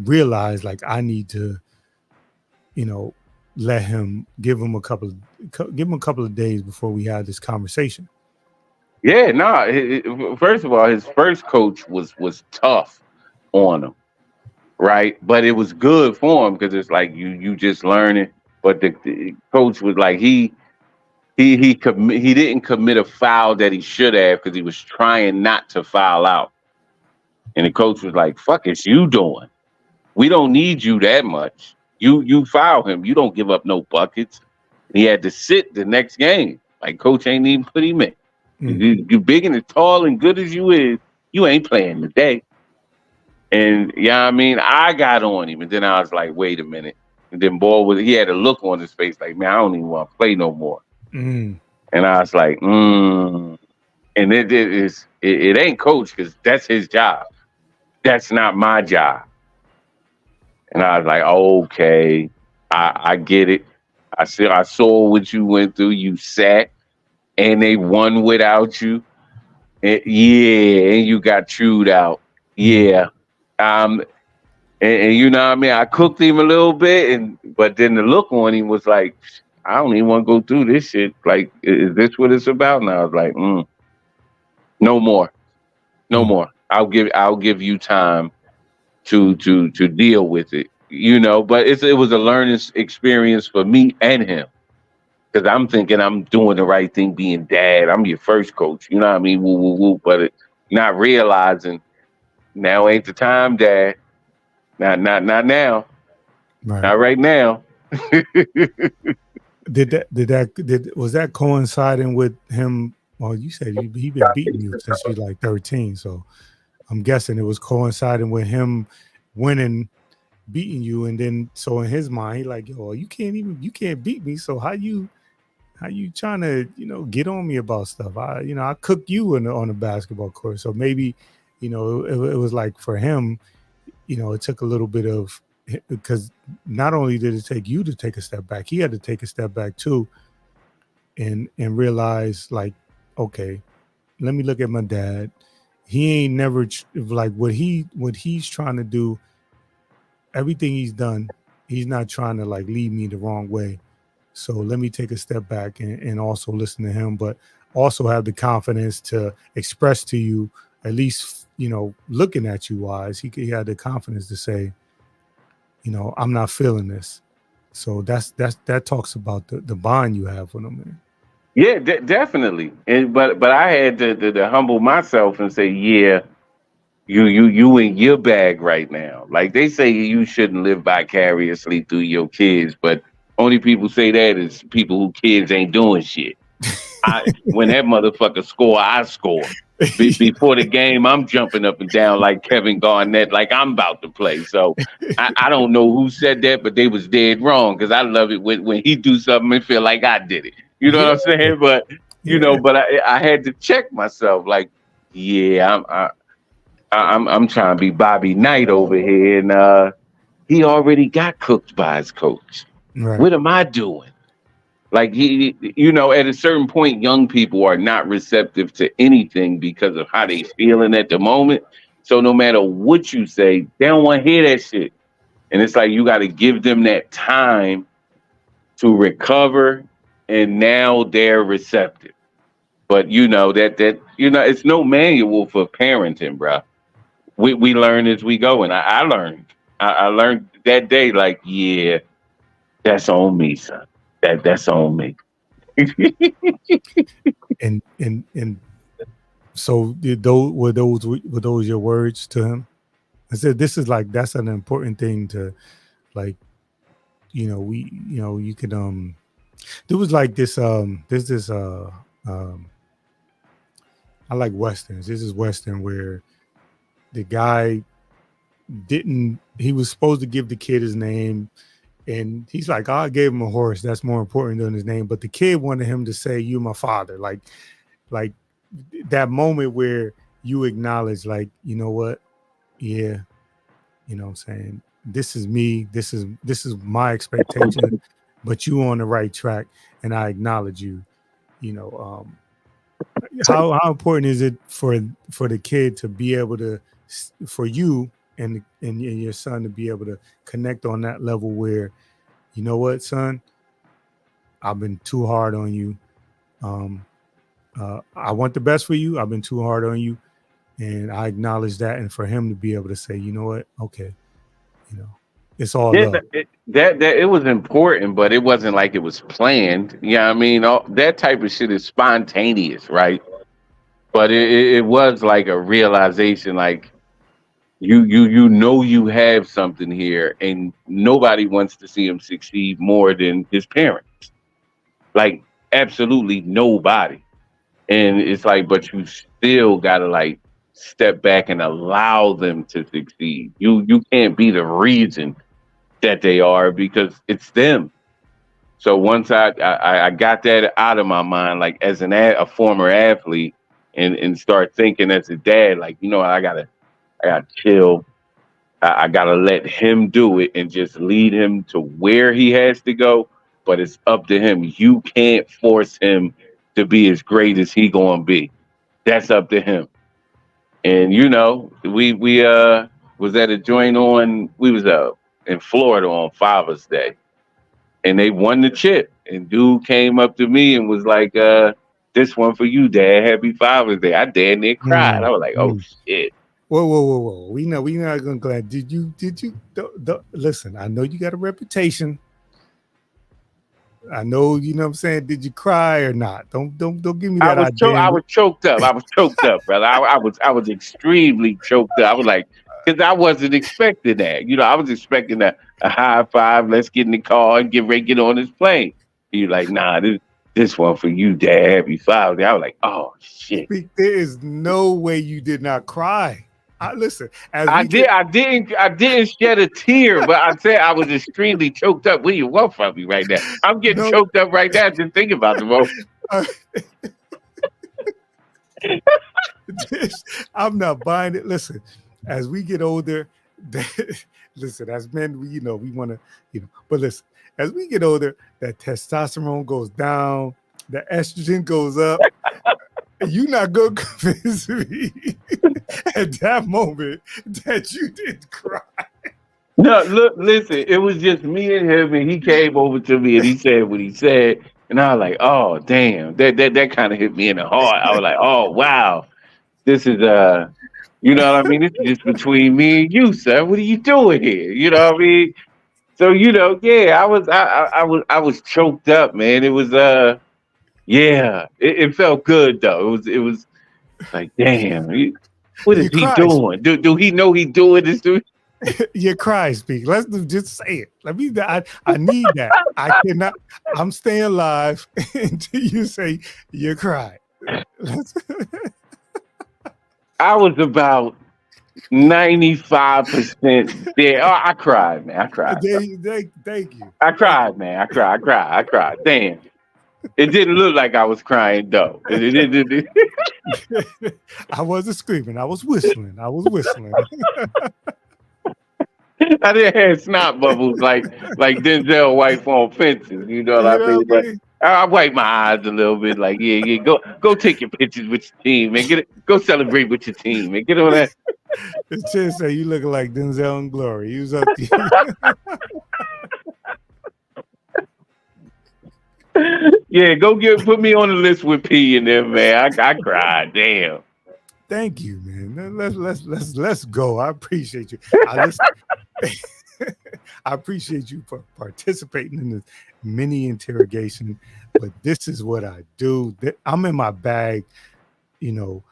realize, like, I need to, you know, give him a couple of days before we had this conversation?
Yeah, no. First of all, his first coach was tough on him, right? But it was good for him because it's like you just learning. But the coach was like he didn't commit a foul that he should have because he was trying not to foul out. And the coach was like, "Fuck is you doing? We don't need you that much. You foul him. You don't give up no buckets." And he had to sit the next game. Like, coach ain't even put him in. You big and as tall and good as you is, you ain't playing today. And yeah, I mean, I got on him, and then I was like, wait a minute. And then he had a look on his face like, man, I don't even want to play no more. And I was like, And it ain't coach, because that's his job. That's not my job. And I was like, okay, I get it. I saw what you went through. You sat and they won without you. Yeah, and you got chewed out. Yeah. Um, and you know what I mean? I cooked him a little bit, but then the look on him was like, I don't even want to go through this shit. Like, is this what it's about? And I was like, no more, no more. I'll give you time to deal with it. You know, but it was a learning experience for me and him because I'm thinking I'm doing the right thing, being dad. I'm your first coach. You know what I mean? Woo woo woo. But not realizing now ain't the time, Dad. Not now.
Right.
Not right now.
Was that coinciding with him? Well, you said he been beating you since you like 13, so I'm guessing it was coinciding with him winning, beating you, and then so in his mind he like, yo, you can't beat me. So how you trying to get on me about stuff? I cooked you on the basketball court, so maybe it was like for him, it took a little bit of, because not only did it take you to take a step back, he had to take a step back too, and realize like, okay, let me look at my dad. He ain't never like what he's trying to do. Everything he's done, he's not trying to like lead me the wrong way. So let me take a step back and also listen to him, but also have the confidence to express to you, at least looking at you wise, he had the confidence to say, I'm not feeling this. So that talks about the bond you have with him, man.
Yeah, definitely. But I had to humble myself and say, yeah, you in your bag right now. Like they say, you shouldn't live vicariously through your kids, but only people say that is people who kids ain't doing shit. When that motherfucker score, I score. Before the game, I'm jumping up and down like Kevin Garnett, like I'm about to play. So I don't know who said that, but they was dead wrong because I love it when he do something and feel like I did it. You know what I'm saying? But but I had to check myself. Like, yeah, I'm trying to be Bobby Knight over here, and he already got cooked by his coach.
Right.
What am I doing? Like at a certain point, young people are not receptive to anything because of how they feeling at the moment. So no matter what you say, they don't want to hear that shit. And it's like you got to give them that time to recover, and now they're receptive. But that it's no manual for parenting, bro. We learn as we go, and I learned. I learned that day, like, yeah, that's on me, son. That's on me.
and so were those your words to him? I said this is like, that's an important thing to, like, you could there was like this there's this I like westerns. This is western where the guy he was supposed to give the kid his name, and he's like, I gave him a horse, that's more important than his name, but the kid wanted him to say, you my father. Like that moment where you acknowledge, like, you know what, yeah, what I'm saying, this is me, this is my expectation, but you on the right track, and I acknowledge you. How important is it for the kid to be able to, for you and your son to be able to connect on that level where, you know what, son, I've been too hard on you. I want the best for you. I've been too hard on you, and I acknowledge that. And for him to be able to say, you know what, okay, it's all love.
That it was important, but it wasn't like it was planned. Yeah, I mean, that type of shit is spontaneous, right? But it was like a realization, like you have something here, and nobody wants to see him succeed more than his parents. Like, absolutely nobody. And it's like, but you still gotta like step back and allow them to succeed. You can't be the reason that they are, because it's them. So once I got that out of my mind, like as a former athlete, and start thinking as a dad, like, I gotta chill. I gotta let him do it and just lead him to where he has to go. but it's up to him. You can't force him to be as great as he gonna be. That's up to him. And you know, we was at a joint on we was in Florida on Father's Day, and they won the chip. And dude came up to me and was like, "This one for you, Dad. Happy Father's Day." I damn near cried. I was like, "Oh shit."
Whoa. We not gonna glad. Did you listen, I know you got a reputation. I know, you know what I'm saying. Did you cry or not? Don't give me that idea.
I was choked up. I was choked up, brother. I was extremely choked up. I was like, because I wasn't expecting that. You know, I was expecting a high five. Let's get in the car and get ready to get on this plane. You're like, nah, this one for you, Dad. Happy Father's Day. I was like, oh shit.
There is no way you did not cry. Listen,
I didn't shed a tear, but I said I was extremely choked up. What do you want from me right now? I'm getting choked up right now just thinking about the moment.
I'm not buying it. Listen, as we get older, listen, as men, we want to, but listen, as we get older, that testosterone goes down, the estrogen goes up. You're not going to convince me at that moment that you didn't cry.
No, look, listen, it was just me and him, and he came over to me and he said what he said. And I was like, oh, damn, that kind of hit me in the heart. I was like, oh, wow, this is, you know what I mean? This is just between me and you, sir. What are you doing here? You know what I mean? So, yeah, I was choked up, man. It was, yeah, it felt good though. It was like, damn, what is he doing? Do he know he doing this?
You cry, speak. Let's just say it. Let me. I need that. I cannot. I'm staying alive until you say you cry.
I was about 95% there. Oh, I cried, man. I cried.
Thank you.
I cried, man. I cried. Damn. It didn't look like I was crying though.
I wasn't screaming. I was whistling.
I didn't have snot bubbles like Denzel wipe on fences. You know what I mean? But I wipe my eyes a little bit. Like, yeah. Go take your pictures with your team and go celebrate with your team and get on that.
The chance say you looking like Denzel in Glory. He was up to
you. Yeah, put me on the list with P in there, man. I cried. Damn.
Thank you, man. Let's go. I appreciate you. I appreciate you for participating in this mini interrogation. But this is what I do. I'm in my bag. That's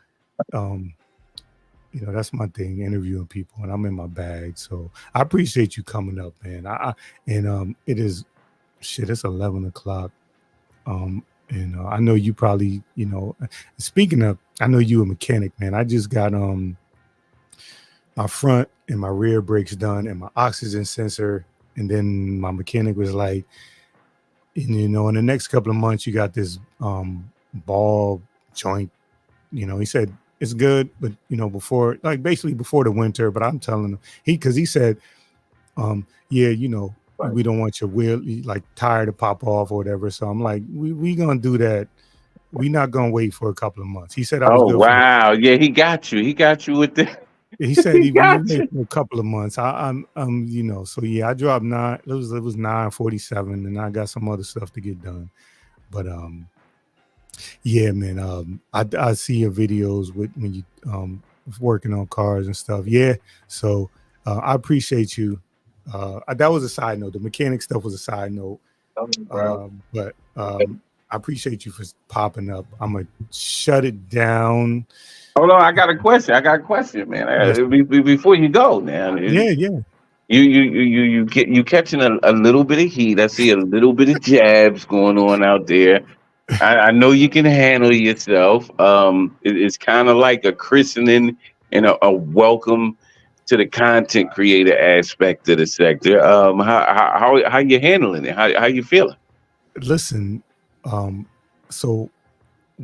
my thing, interviewing people, and I'm in my bag. So I appreciate you coming up, man. It is it's 11 o'clock. And I know you probably, speaking of, I know you a mechanic, man. I just got my front and my rear brakes done and my oxygen sensor. And then my mechanic was like, in the next couple of months, you got this ball joint. He said it's good, but before the winter. But I'm telling him because he said, we don't want your wheel like tire to pop off or whatever. So I'm like, we gonna do that. We're not gonna wait for a couple of months. He said,
"Oh wow, yeah, he got you. He got you with the."
He said he wait for a couple of months. I'm So yeah, I dropped 9. It was 9:47, and I got some other stuff to get done. But yeah, man. I see your videos when you working on cars and stuff. Yeah, so I appreciate you. That was a side note. The mechanic stuff was a side note. But I appreciate you for popping up. I'm gonna shut it down.
Hold on, I got a question, man. Yes. Before you go, now.
Yeah.
You catching a little bit of heat. I see a little bit of jabs going on out there. I know you can handle yourself. It's kind of like a christening and a welcome to the content creator aspect of the sector. How you handling it? How you feeling?
Listen, so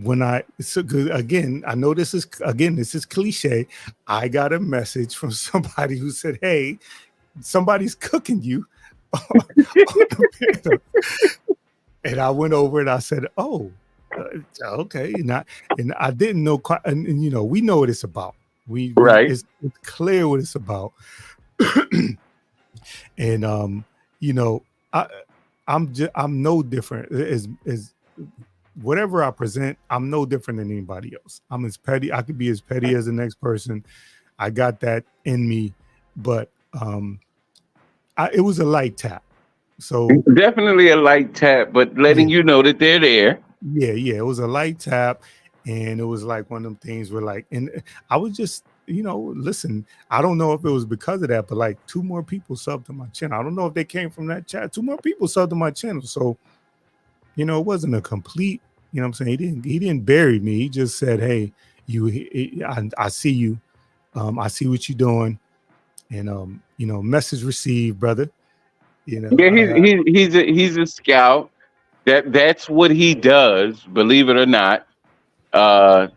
again, I know this is cliche. I got a message from somebody who said, "Hey, somebody's cooking you. on the panel. And I went over and I said, "Oh, okay." And I didn't know quite. And you know, we know what it's about.
Right.
It's clear what it's about. And you know, I'm no different. As whatever I present, I'm no different than anybody else. I'm as petty. I could be as petty as the next person. I got that in me, but it was a light tap. So
Definitely a light tap, but letting
yeah,
you know that they're there.
yeah, it was a light tap, and it was like one of them things where like, and I was just, you know, listen, I don't know if it was because of that, but like 2 more people subbed to my channel. I don't know if they came from that chat. 2 more people subbed to my channel, so you know, it wasn't a complete, you know what I'm saying? He didn't bury me. He just said, "Hey, I see you. I see what you're doing." And you know, message received, brother. You know,
Yeah, he's a scout. That's what he does. Believe it or not, uh,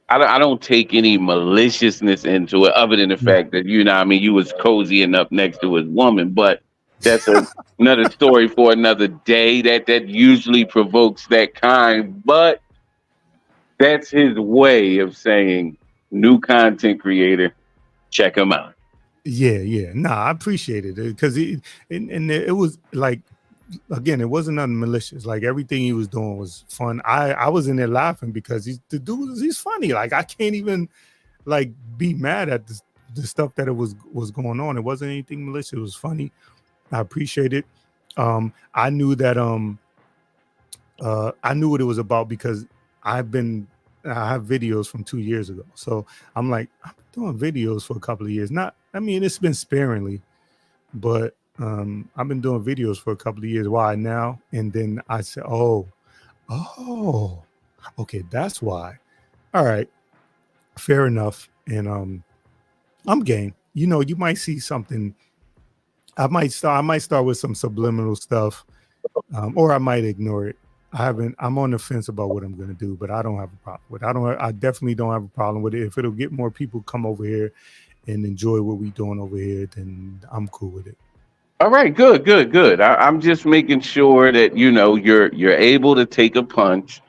I don't take any maliciousness into it, other than the
yeah,
fact that you know, I mean, you was cozying up next to his woman, but that's another story for another day. That usually provokes that kind, but that's his way of saying new content creator. Check him out.
yeah. Nah, I appreciate it because and it was like, again, it wasn't nothing malicious. Like everything he was doing was fun. I was in there laughing because he's funny. Like I can't even like be mad at the stuff that it was going on. It wasn't anything malicious. It was funny. I appreciate it. I knew that I knew what it was about because I've been I have videos from 2 years ago. So I'm like, I've been doing videos for a couple of years. Not, I mean, it's been sparingly, but I've been doing videos for a couple of years. Why now? And then I said, oh, okay, that's why. All right, fair enough. And I'm game. You know, you might see something. I might start with some subliminal stuff, or I might ignore it. I'm on the fence about what I'm gonna do, but I don't have a problem with it. I definitely don't have a problem with it. If it'll get more people come over here and enjoy what we doing over here, then I'm cool with it.
All right, good. I'm just making sure that you know you're able to take a punch,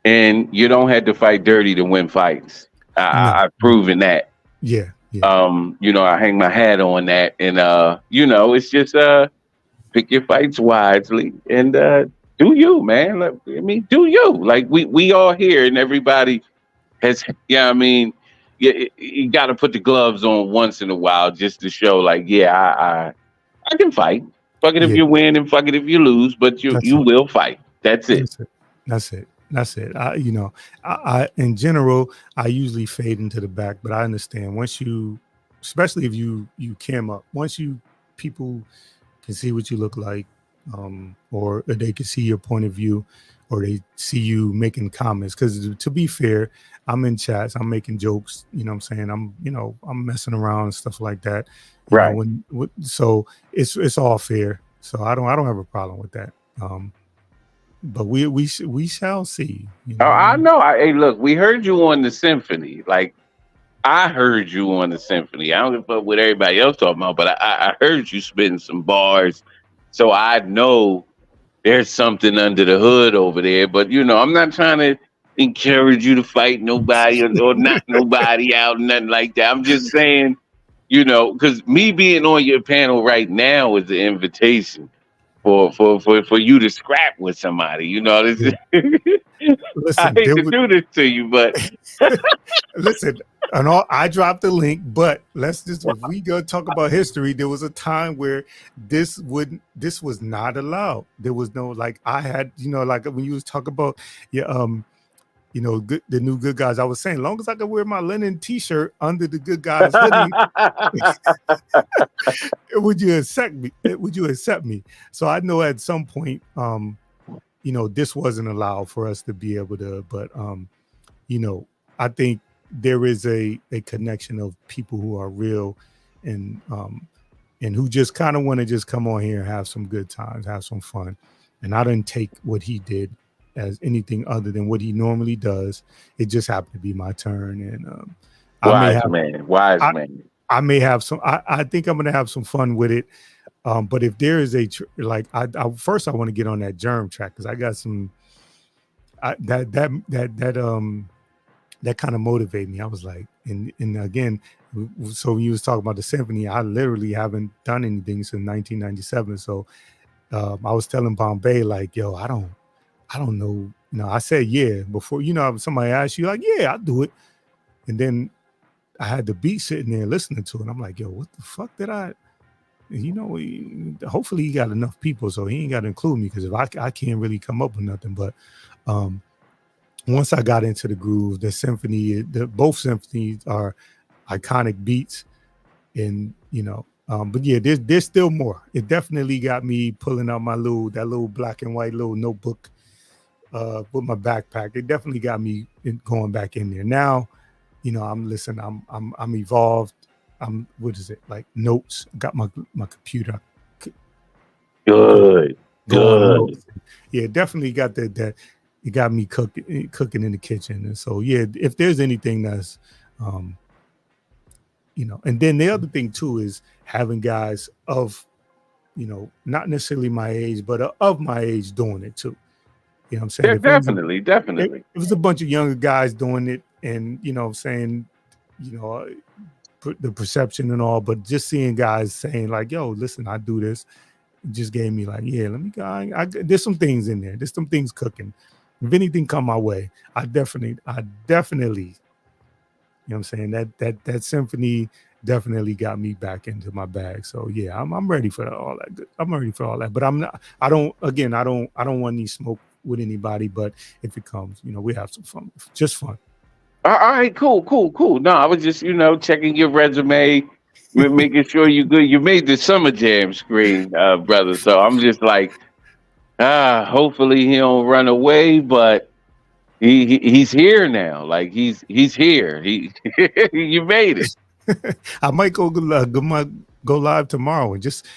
and you don't have to fight dirty to win fights.
No,
I've proven that.
yeah.
You know, I hang my hat on that, and you know, it's just pick your fights wisely and do you, man. Like, I mean, do you? Like we all here, and everybody has. Yeah, I mean, you got to put the gloves on once in a while just to show, like, yeah, I can fight. Fuck it if
Yeah,
you win, and fuck it if you lose, but
that's
you
it.
will fight. That's it.
That's it. That's it. That's it. You know, I in general, I usually fade into the back, but I understand once you, especially if you cam up, once you people can see what you look like, or they can see your point of view, or they see you making comments. Because to be fair, I'm in chats, I'm making jokes. You know, what I'm saying I'm messing around and stuff like that. You know,
Right.
so it's all fair. So I don't have a problem with that. But we shall see. You
Oh,
know what I
I
mean?
know. Hey, look, we heard you on the symphony. Like, I heard you on the symphony. I don't give a fuck what everybody else talking about, but I heard you spitting some bars. So I know there's something under the hood over there. But you know, I'm not trying to encourage you to fight nobody or knock nobody out, nothing like that. I'm just saying, you know, because me being on your panel right now is the invitation for you to scrap with somebody. You know, this
Yeah.
I
Listen,
hate to do this to you, but
listen, and I dropped the link, but let's just, if we go talk about history, there was a time where this was not allowed. There was no, like, I had, you know, like when you was talking about your you know, the new good guys. I was saying, long as I could wear my linen t-shirt under the good guys hoodie, would you accept me? Would you accept me? So I know at some point, you know, this wasn't allowed for us to be able to, but you know, I think there is a connection of people who are real and who just kind of want to just come on here and have some good times, have some fun. And I didn't take what he did as anything other than what he normally does. It just happened to be my turn, and I may
wise
have
man, wise
I,
man.
I may have some. I think I'm gonna have some fun with it. But if there is a like, I first I want to get on that germ track because I got some that kind of motivated me. I was like, and again, so when you was talking about the symphony, I literally haven't done anything since 1997. So I was telling Bombay like, yo, I don't know. You know, I said yeah before. You know, somebody asked you like, yeah, I'll do it, and then I had the beat sitting there listening to it. I'm like, yo, what the fuck did I? You know, hopefully he got enough people, so he ain't got to include me because if I can't really come up with nothing. But once I got into the groove, the symphony, both symphonies are iconic beats, and you know, but yeah, there's still more. It definitely got me pulling out my little black and white little notebook with my backpack. It definitely got me going back in there. Now, you know, I'm listening. I'm evolved. What is it like? Notes. Got my computer.
Good.
Notes. Yeah, definitely got that. It got me cooking in the kitchen. And so yeah, if there's anything that's you know, and then the other thing too is having guys of, you know, not necessarily my age, but of my age doing it too. You know what I'm saying?
Yeah,
If
definitely.
it was a bunch of younger guys doing it, and you know what I'm saying, you know, the perception and all, but just seeing guys saying like, yo, listen, I do this, it just gave me like, yeah, let me go. There's some things in there. There's some things cooking. If anything come my way, I definitely, you know what I'm saying, that symphony definitely got me back into my bag. So yeah, I'm ready for all that. I'm ready for all that. But I don't want any smoke with anybody. But if it comes, you know, we have some fun, just fun.
All right, cool. No, I was just, checking your resume, making sure you're good. You made the summer jam screen, brother. So I'm just like, hopefully he don't run away, but he's here now. Like he's here. He you made it.
I might go live tomorrow and just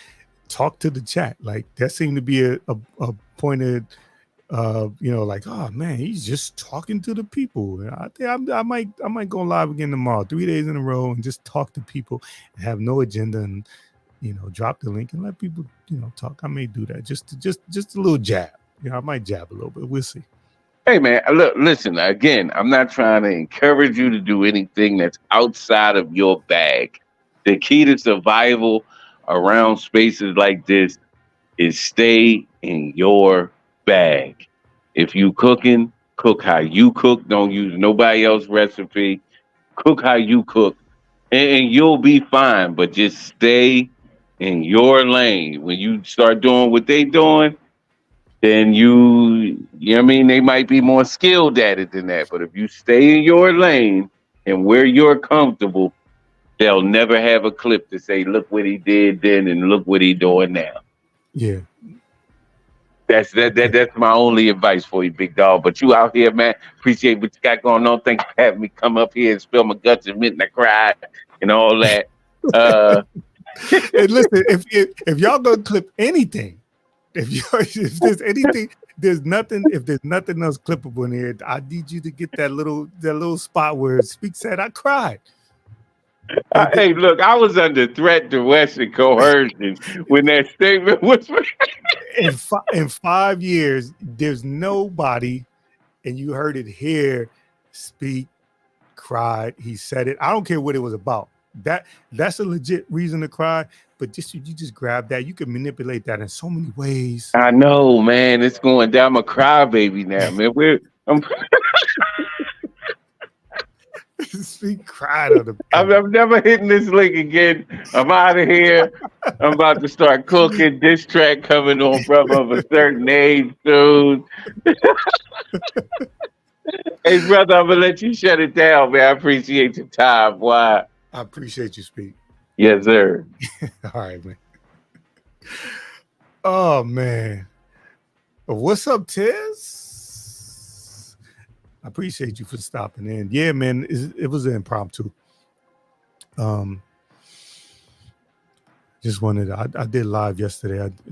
talk to the chat. Like that seemed to be a pointed, you know, like, oh man, he's just talking to the people. I think I might go live again tomorrow, 3 days in a row, and just talk to people and have no agenda, and you know, drop the link and let people, you know, talk. I may do that, just a little jab. You know, I might jab a little bit. We'll see.
Hey man, look, listen. Again, I'm not trying to encourage you to do anything that's outside of your bag. The key to survival around spaces like this is stay in your bag. If you cooking, cook how you cook. Don't use nobody else's recipe. Cook how you cook, and you'll be fine. But just stay in your lane. When you start doing what they doing, then you know what I mean, they might be more skilled at it than that. But if you stay in your lane and where you're comfortable, they'll never have a clip to say, look what he did then and look what he doing now.
Yeah.
That's my only advice for you, big dog. But you out here, man, appreciate what you got going on. Thanks for having me come up here and spill my guts and admit I cried and all that.
And listen, if y'all gonna clip anything, if there's anything, there's nothing. If there's nothing else clippable in here, I need you to get that little spot where Speak said I cried.
Hey, look, I was under threat, duress, and coercion when that statement was made.
In 5 years, there's nobody, and you heard it here. Speak cried. He said it. I don't care what it was about. That's a legit reason to cry. But you just grab that. You can manipulate that in so many ways.
I know, man. It's going down. I'm a crybaby now, man.
Speak cried on the.
I'm never hitting this link again. I'm out of here. I'm about to start cooking. This track coming on from of a certain age soon. Hey, brother, I'm gonna let you shut it down, man. I appreciate your time. Why?
I appreciate you, Speak.
Yes, sir.
All right, man. Oh man, what's up, Tiz? I appreciate you for stopping in. Yeah, man, it was an impromptu. Just wanted I did live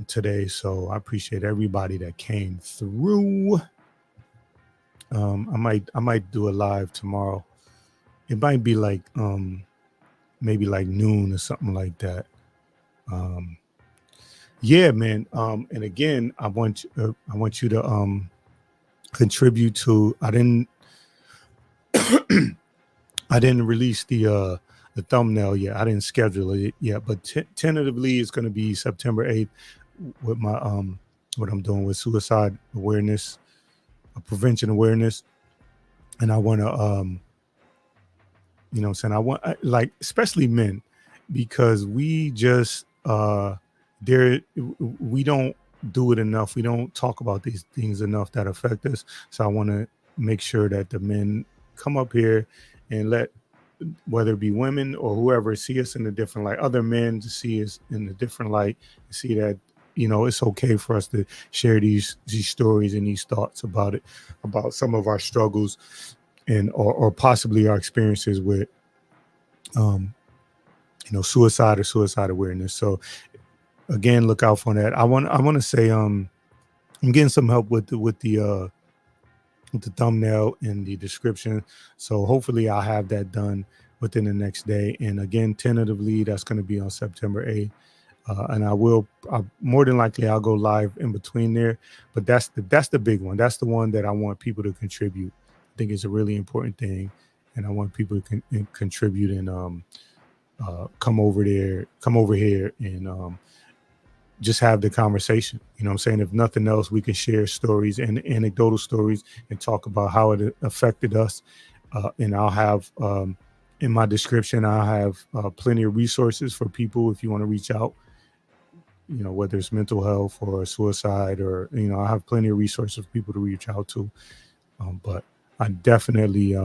today, so I appreciate everybody that came through. I might do a live tomorrow. It might be like maybe like noon or something like that. Yeah, man. And again, I want you to contribute to. I didn't release the thumbnail yet. I didn't schedule it yet, but tentatively it's going to be September 8th with my what I'm doing with suicide awareness, prevention awareness, and I want to you know what I'm saying, I want like especially men, because we just we don't do it enough. We don't talk about these things enough that affect us. So I want to make sure that the men come up here and let, whether it be women or whoever, see us in a different light, other men to see us in a different light, and see that, you know, it's okay for us to share these stories and these thoughts about it, about some of our struggles and or possibly our experiences with you know, suicide or suicide awareness. So again, look out for that. I want to say I'm getting some help with the thumbnail and the description. So hopefully I'll have that done within the next day. And again, tentatively, that's going to be on September 8th. And more than likely I'll go live in between there. But that's the big one. That's the one that I want people to contribute. I think it's a really important thing. And I want people to contribute and come over here and just have the conversation. You know what I'm saying? If nothing else, we can share stories and anecdotal stories and talk about how it affected us. And I'll have in my description, I'll have plenty of resources for people if you want to reach out, you know, whether it's mental health or suicide, or, you know, I have plenty of resources for people to reach out to. But I definitely,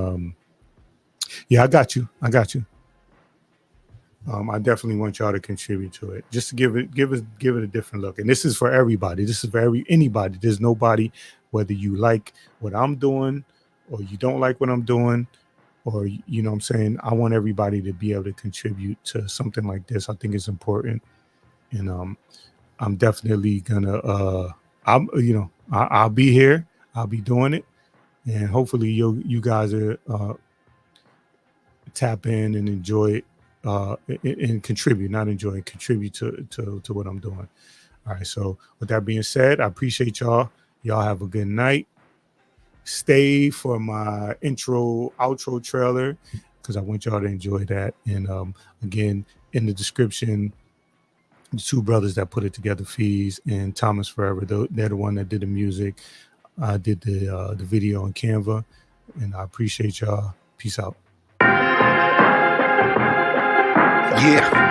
yeah, I got you. I definitely want y'all to contribute to it, just to give it a different look. And this is for everybody. This is for anybody. There's nobody, whether you like what I'm doing or you don't like what I'm doing, or, you know what I'm saying, I want everybody to be able to contribute to something like this. I think it's important. And I'm definitely gonna I'll be here. I'll be doing it. And hopefully you guys are tap in and enjoy it. And contribute, not enjoy, and contribute to what I'm doing. All right. So with that being said, I appreciate y'all. Y'all have a good night. Stay for my outro trailer, because I want y'all to enjoy that. And again, in the description, the two brothers that put it together, Fees and Thomas Forever, they're the one that did the music. I did the video on Canva, and I appreciate y'all. Peace out.
Yeah.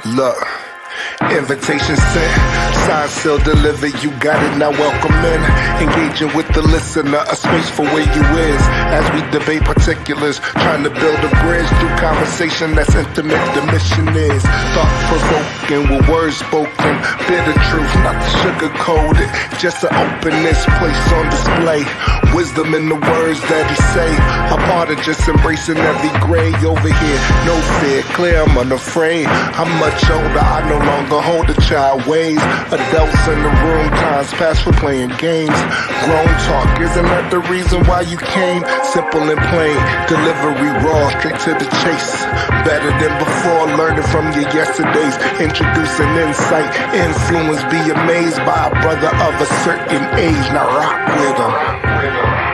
Look. Invitation sent, signed, sealed, delivered, you got it, now welcome in. Engaging with the listener, a space for where you is. As we debate particulars, trying to build a bridge through conversation that's intimate. The mission is thought-provoking with words spoken. Bitter truth, not to sugarcoat it, just to open this place on display. Wisdom in the words that he say, a part of just embracing every gray over here. No fear, clear, I'm unafraid. I'm much older, I no longer hold a child ways. Adults in the room, times past for playing games. Grown talk, isn't that the reason why you came? Simple and plain, delivery raw, straight to the chase. Better than before, learning from your yesterdays. Introducing insight, influence, be amazed by a brother of a certain age. Now rock with him.